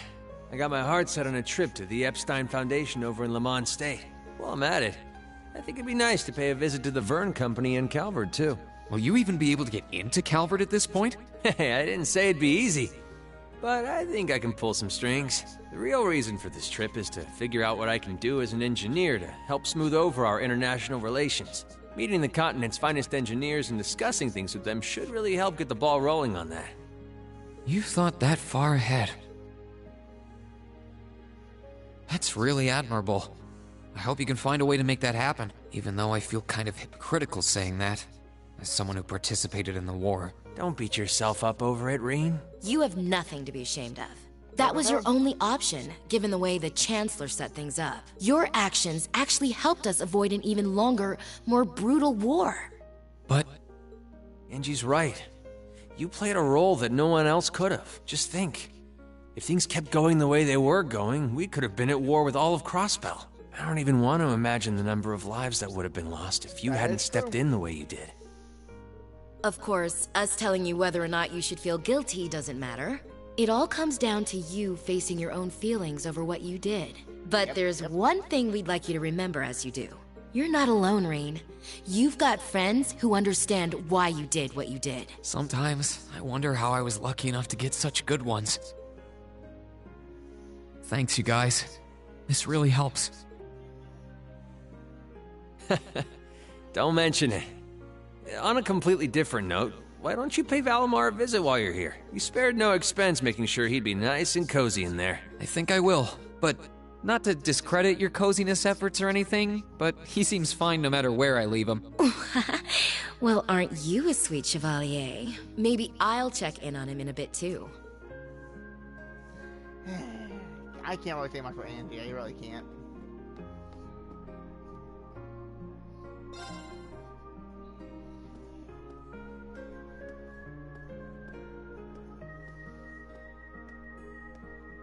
I got my heart set on a trip to the Epstein Foundation over in Lamont State. While I'm at it, I think it'd be nice to pay a visit to the Vern Company in Calvert, too. Will you even be able to get into Calvert at this point? Hey, I didn't say it'd be easy. But I think I can pull some strings. The real reason for this trip is to figure out what I can do as an engineer to help smooth over our international relations. Meeting the continent's finest engineers and discussing things with them should really help get the ball rolling on that. You've thought that far ahead. That's really admirable. I hope you can find a way to make that happen, even though I feel kind of hypocritical saying that, as someone who participated in the war. Don't beat yourself up over it, Reen. You have nothing to be ashamed of. That was your only option, given the way the Chancellor set things up. Your actions actually helped us avoid an even longer, more brutal war. But... Angie's right. You played a role that no one else could have. Just think. If things kept going the way they were going, we could have been at war with all of Crossbell. I don't even want to imagine the number of lives that would have been lost if you hadn't stepped in the way you did. Of course, us telling you whether or not you should feel guilty doesn't matter. It all comes down to you facing your own feelings over what you did. But there's one thing we'd like you to remember as you do. You're not alone, Rain. You've got friends who understand why you did what you did. Sometimes, I wonder how I was lucky enough to get such good ones. Thanks, you guys. This really helps. Don't mention it. On a completely different note, why don't you pay Valimar a visit while you're here? You spared no expense making sure he'd be nice and cozy in there. I think I will, but not to discredit your coziness efforts or anything, but he seems fine no matter where I leave him. Well, aren't you a sweet chevalier? Maybe I'll check in on him in a bit too. I can't really say much for Andy, I really can't.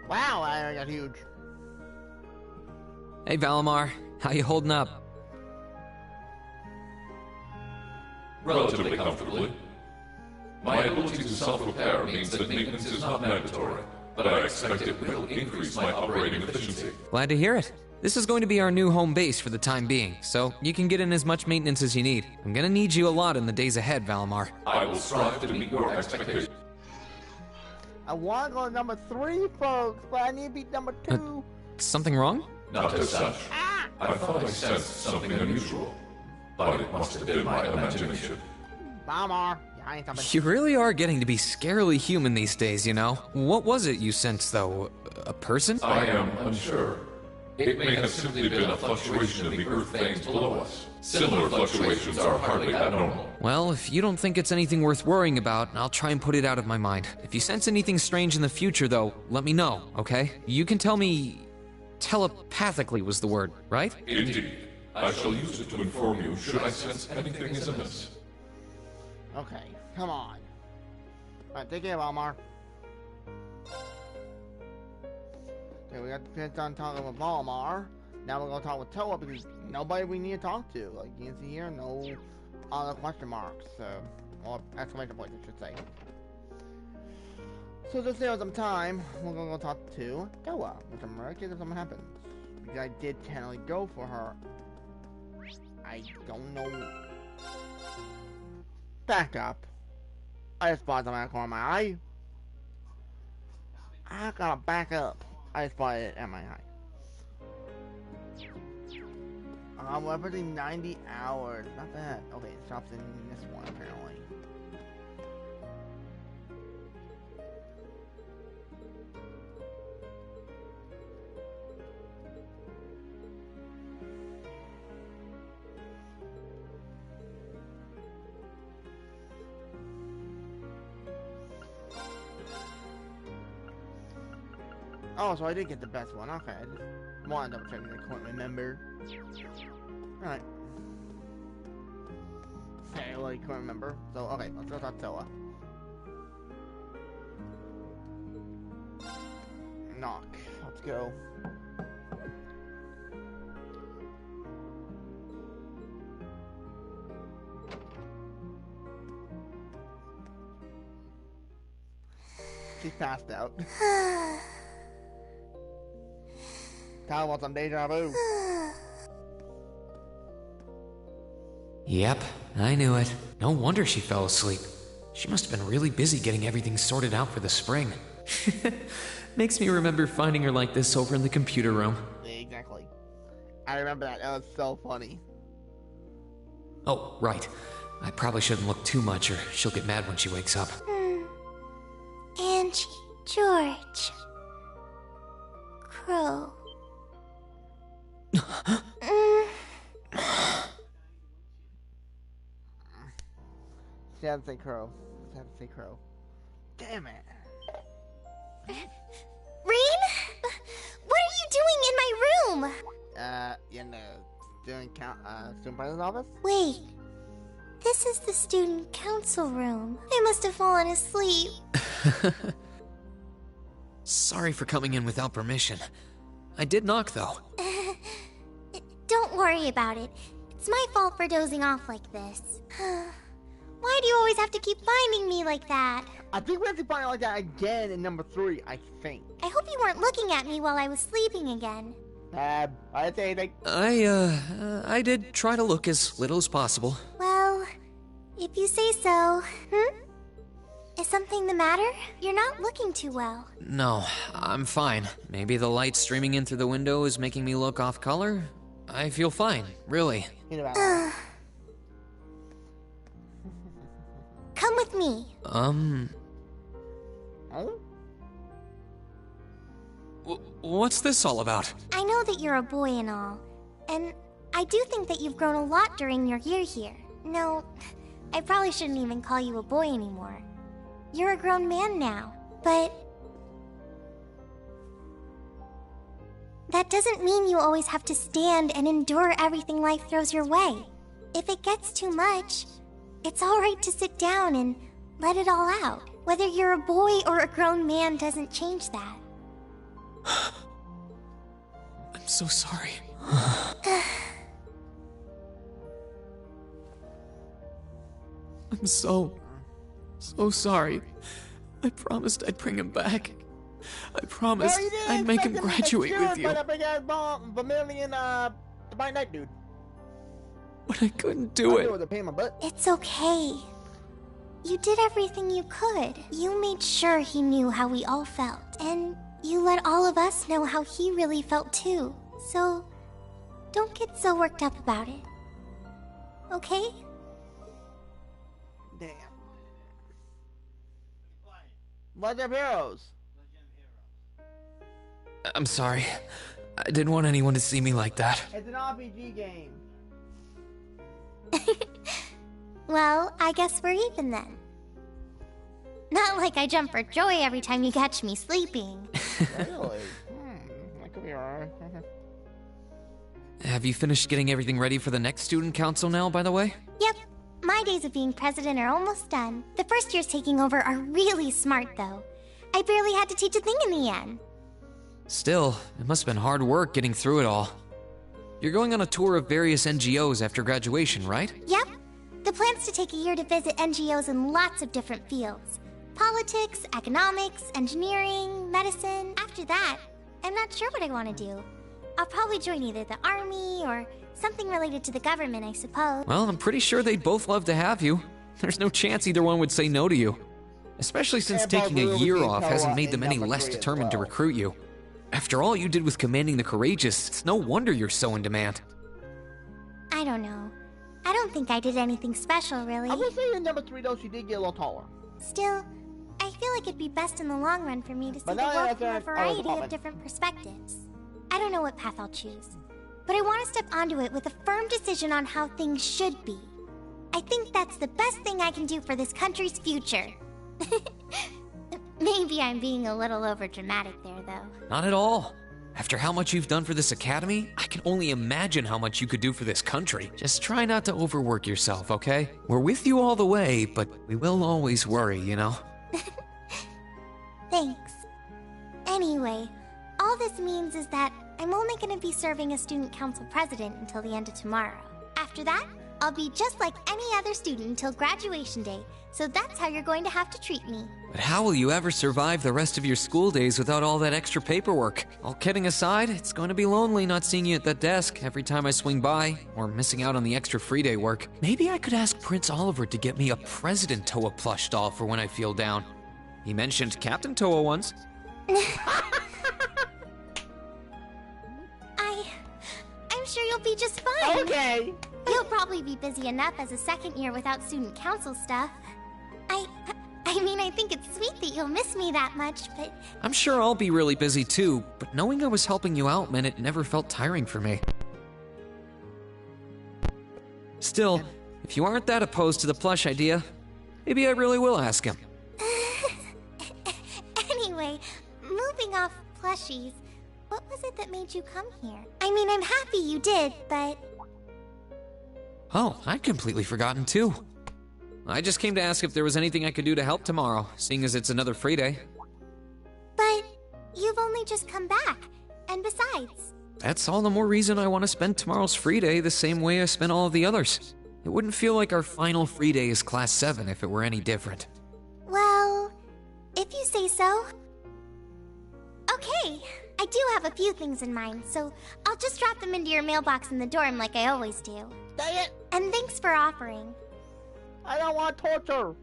Wow, I got huge. Hey Valimar, how you holding up? Relatively comfortably. My ability to self-repair means that maintenance is not mandatory, but I expect it will increase my operating efficiency. Glad to hear it. This is going to be our new home base for the time being, so you can get in as much maintenance as you need. I'm gonna need you a lot in the days ahead, Valimar. I will strive to meet your expectations. I want to go to number 3, folks, but I need to beat number 2. Something wrong? Not as such. I thought I sensed something unusual, but it must have been my imagination. Valimar, I ain't something. You really are getting to be scarily human these days, you know? What was it you sensed, though? A person? I am unsure. It may have simply been a fluctuation in the earth veins below us. Similar fluctuations are hardly abnormal. Well, if you don't think it's anything worth worrying about, I'll try and put it out of my mind. If you sense anything strange in the future, though, let me know, okay? You can tell me... telepathically was the word, right? Indeed. I shall use it to inform you should I sense anything is amiss. Okay, come on. Alright, take care, Valimar. Okay, we got to finish on talking with Valimar. Now we're gonna talk with Toa because nobody we need to talk to. Like you can see here, no other question marks. So, or exclamation points, I should say. So just save some time. We're gonna go talk to Toa, which I'm really curious if something happens. Because I did technically go for her. I don't know. Back up. I just spotted something out of the corner of my eye. I gotta back up. I spotted it at my eye. We're everything 90 hours. Not bad. Okay, it stops in this one apparently. Oh, so I did get the best one. Okay, I just wanted to double check because I couldn't remember. Alright. Okay, well, I couldn't remember. So, okay, let's go talk to Toa. Knock. Let's go. She's passed out. Tyler wants some deja vu. Yep, I knew it. No wonder she fell asleep. She must have been really busy getting everything sorted out for the spring. Makes me remember finding her like this over in the computer room. Exactly. I remember that. That was so funny. Oh, right. I probably shouldn't look too much or she'll get mad when she wakes up. Angie, George, Crow. She had to say Crow. She had to say Crow. Damn it. Reem? What are you doing in my room? In the student president's office? Wait. This is the student council room. I must have fallen asleep. Sorry for coming in without permission. I did knock, though. Don't worry about it. It's my fault for dozing off like this. Why do you always have to keep finding me like that? I think we have to find it like that again in number 3, I think. I hope you weren't looking at me while I was sleeping again. I didn't say anything. I did try to look as little as possible. Well, if you say so. Is something the matter? You're not looking too well. No, I'm fine. Maybe the light streaming in through the window is making me look off color? I feel fine, really. He's a bad guy. Come with me. Oh? What's this all about? I know that you're a boy and all, and I do think that you've grown a lot during your year here. No, I probably shouldn't even call you a boy anymore. You're a grown man now, but that doesn't mean you always have to stand and endure everything life throws your way. If it gets too much, it's alright to sit down and let it all out. Whether you're a boy or a grown man doesn't change that. I'm so sorry. I'm so sorry. I promised I'd bring him back. I promised I'd make him graduate with you. That big ass Vermilion, Divine Knight dude. But I couldn't do it. To pay my butt. It's okay. You did everything you could. You made sure he knew how we all felt. And you let all of us know how he really felt too. So, don't get so worked up about it. Okay? Damn. Legend of Heroes. I'm sorry. I didn't want anyone to see me like that. It's an RPG game. Well, I guess we're even then. Not like I jump for joy every time you catch me sleeping. Really? That could be alright. Have you finished getting everything ready for the next student council now, by the way? Yep. My days of being president are almost done. The first years taking over are really smart, though. I barely had to teach a thing in the end. Still, it must have been hard work getting through it all. You're going on a tour of various NGOs after graduation, right? Yep. The plan's to take a year to visit NGOs in lots of different fields. Politics, economics, engineering, medicine. After that, I'm not sure what I want to do. I'll probably join either the army or something related to the government, I suppose. Well, I'm pretty sure they'd both love to have you. There's no chance either one would say no to you. Especially since taking a year off hasn't made them any less determined to recruit you. After all you did with commanding the courageous, it's no wonder you're so in demand. I don't know. I don't think I did anything special, really. I would say in number 3, though, she did get a little taller. Still, I feel like it'd be best in the long run for me to see the world from a variety of different perspectives. I don't know what path I'll choose, but I want to step onto it with a firm decision on how things should be. I think that's the best thing I can do for this country's future. Maybe I'm being a little overdramatic there, though. Not at all. After how much you've done for this academy, I can only imagine how much you could do for this country. Just try not to overwork yourself, okay? We're with you all the way, but we will always worry, you know? Thanks. Anyway, all this means is that I'm only going to be serving as student council president until the end of tomorrow. After that, I'll be just like any other student until graduation day, so that's how you're going to have to treat me. But how will you ever survive the rest of your school days without all that extra paperwork? All kidding aside, it's going to be lonely not seeing you at that desk every time I swing by, or missing out on the extra free day work. Maybe I could ask Prince Oliver to get me a President Toa plush doll for when I feel down. He mentioned Captain Toa once. I'm sure you'll be just fine. Okay. You'll probably be busy enough as a second year without student council stuff. I mean, I think it's sweet that you'll miss me that much, but... I'm sure I'll be really busy too, but knowing I was helping you out meant it never felt tiring for me. Still, if you aren't that opposed to the plush idea, maybe I really will ask him. Anyway, moving off plushies, what was it that made you come here? I mean, I'm happy you did, but... Oh, I'd completely forgotten too. I just came to ask if there was anything I could do to help tomorrow, seeing as it's another free day. But you've only just come back, and besides... That's all the more reason I want to spend tomorrow's free day the same way I spent all of the others. It wouldn't feel like our final free day is Class 7 if it were any different. Well, if you say so. Okay, I do have a few things in mind, so I'll just drop them into your mailbox in the dorm like I always do. Dang it! And thanks for offering. I don't want torture.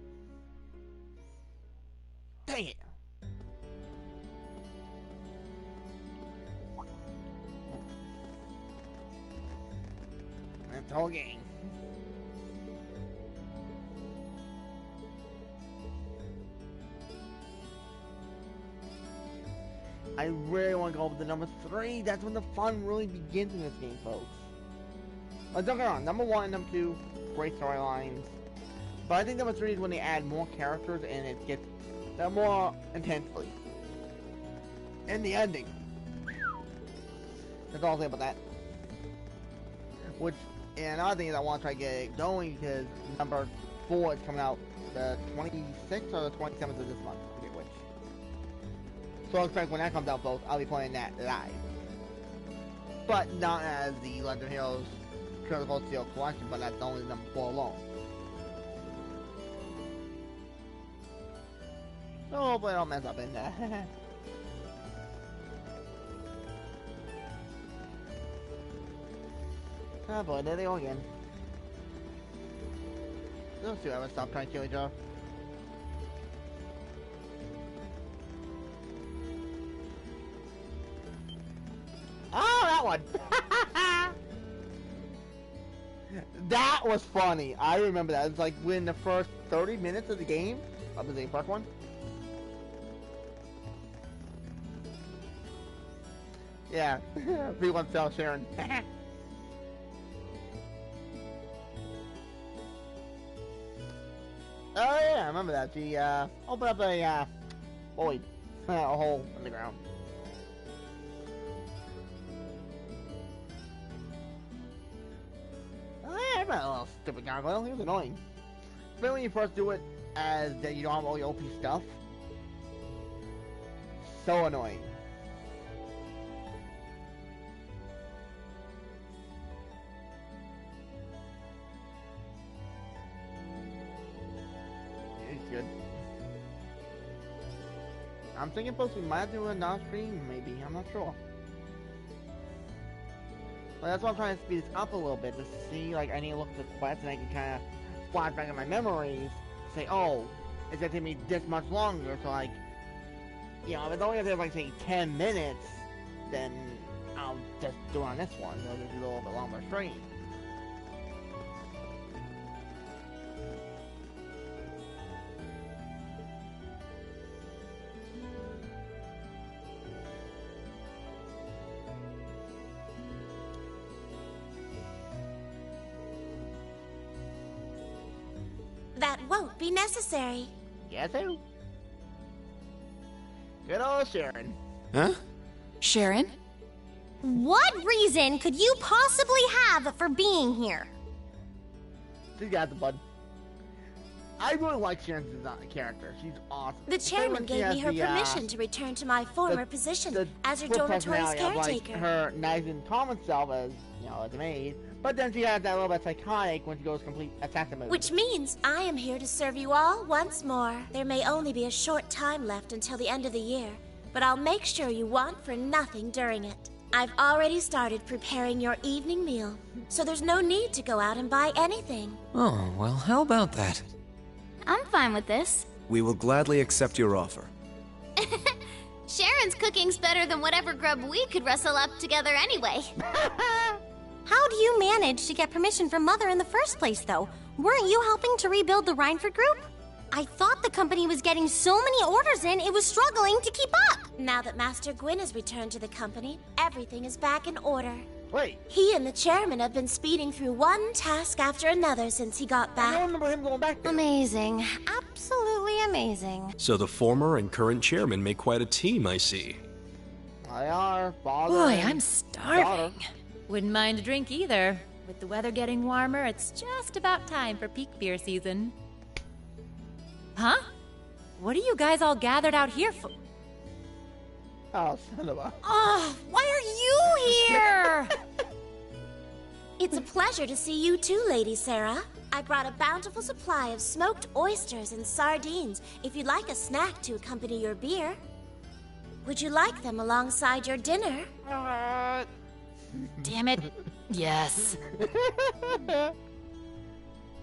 Dang it. That's the whole game. I really want to go over to number 3. That's when the fun really begins in this game, folks. Don't get me wrong, number 1 and number 2, great storylines. But I think number 3 is when they add more characters and it gets more intensely. And the ending. That's all I'll say about that. Which, and another thing is I want to try to get it going because number 4 is coming out the 26th or the 27th of this month. I forget which. So I expect when that comes out, folks, I'll be playing that live. But not as the Legend of Heroes Critical Steel Collection, but that's only number 4 alone. So hopefully I don't mess up in there. Oh boy, there they go again. Those two ever stop trying to kill each other. Oh, that one! That was funny. I remember that. It's like within the first 30 minutes of the game. Of the first one. Yeah. People tell Sharon. Oh yeah, I remember that. She opened up a LlOYD, a hole in the ground. Oh yeah, I remember that little stupid gargoyle. He was annoying. Especially when you first do it as that you don't have all your OP stuff. So annoying. Good. I'm thinking we might do a non-stream, maybe. I'm not sure. But that's why I'm trying to speed this up a little bit to see, like, I need to look at the quests and I can kind of flash back in my memories. Say, oh, it's gonna take me this much longer. So, like, you know, if it's only gonna take, like, say, 10 minutes, then I'll just do it on this one. So I'll just do a little bit longer stream. That won't be necessary. Yes, who? Good old Sharon. Huh? Sharon? What reason could you possibly have for being here? She's got the bud. I really like Sharon's character. She's awesome. The chairman gave me her permission to return to my former position as her dormitory's caretaker. Like her nice and common self as, you know, as a maid. But then she has that little bit psychotic when she goes complete assassin mode. Which means I am here to serve you all once more. There may only be a short time left until the end of the year, but I'll make sure you want for nothing during it. I've already started preparing your evening meal, so there's no need to go out and buy anything. Oh, well, how about that? I'm fine with this. We will gladly accept your offer. Sharon's cooking's better than whatever grub we could rustle up together anyway. How do you manage to get permission from Mother in the first place, though? Weren't you helping to rebuild the Rhineford group? I thought the company was getting so many orders in, it was struggling to keep up. Now that Master Gwyn has returned to the company, everything is back in order. Wait. He and the chairman have been speeding through one task after another since he got back. I don't remember him going back there. Amazing. Absolutely amazing. So the former and current chairman make quite a team, I see. They are, father. Boy, I'm starving. daughter. Wouldn't mind a drink either. With the weather getting warmer, it's just about time for peak beer season. Huh? What are you guys all gathered out here for? Oh, son of a... Oh, why are you here? It's a pleasure to see you too, Lady Sarah. I brought a bountiful supply of smoked oysters and sardines if you'd like a snack to accompany your beer. Would you like them alongside your dinner? Damn it. Yes.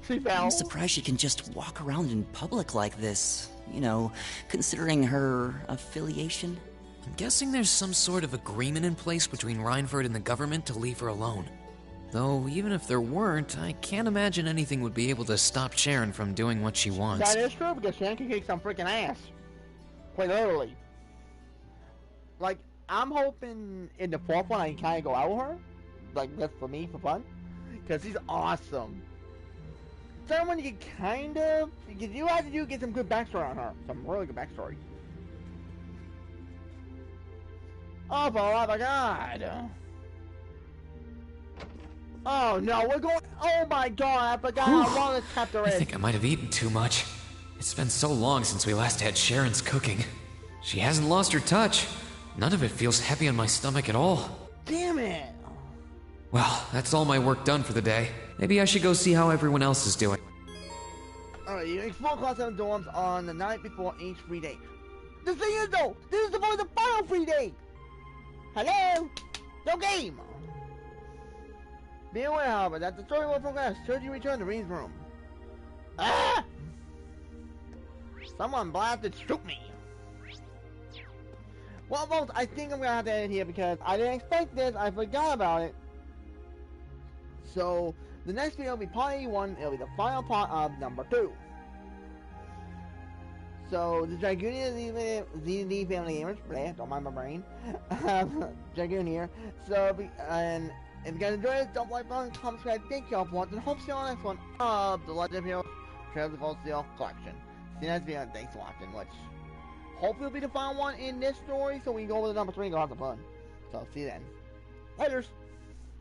I'm surprised she can just walk around in public like this. You know, considering her affiliation. I'm guessing there's some sort of agreement in place between Rhineford and the government to leave her alone. Though, even if there weren't, I can't imagine anything would be able to stop Sharon from doing what she wants. That is true, because Sharon can kick some freaking ass. Quite literally. Like, I'm hoping in the fourth one I can kind of go out with her. Like, just for me, for fun. Because she's awesome. Third one you can kind of... You have to get some good backstory on her. Some really good backstory. Oh, my god. Oh no, we're going. Oh my god, I forgot how long this chapter I is. think I might have eaten too much. It's been so long since we last had Sharon's cooking. She hasn't lost her touch. None of it feels heavy on my stomach at all. Damn it. Well, that's all my work done for the day. Maybe I should go see how everyone else is doing. Alright, you explore Class 7 dorms on the night before each free day. The thing is though, this is the final free day. Hello? No game. Be aware, however, that the story will progress should you return to Reed's room. Ah! Someone blasted shoot me. Well, folks, I think I'm gonna have to end it here because I didn't expect this. I forgot about it. So, the next video will be part 81. It'll be the final part of number 2. So, the Dragoonian Z&D family gamers, bleh, don't mind my brain. Dragoon here. So, and if you guys enjoyed it, don't like, comment, subscribe. Thank y'all for watching. Hope to see you on the next one of the Legend of Heroes Trails of Cold Steel Collection. See you next video, and thanks for watching, which hopefully will be the final one in this story, so we can go over the number 3 and go have some fun. So, see you then. Laters!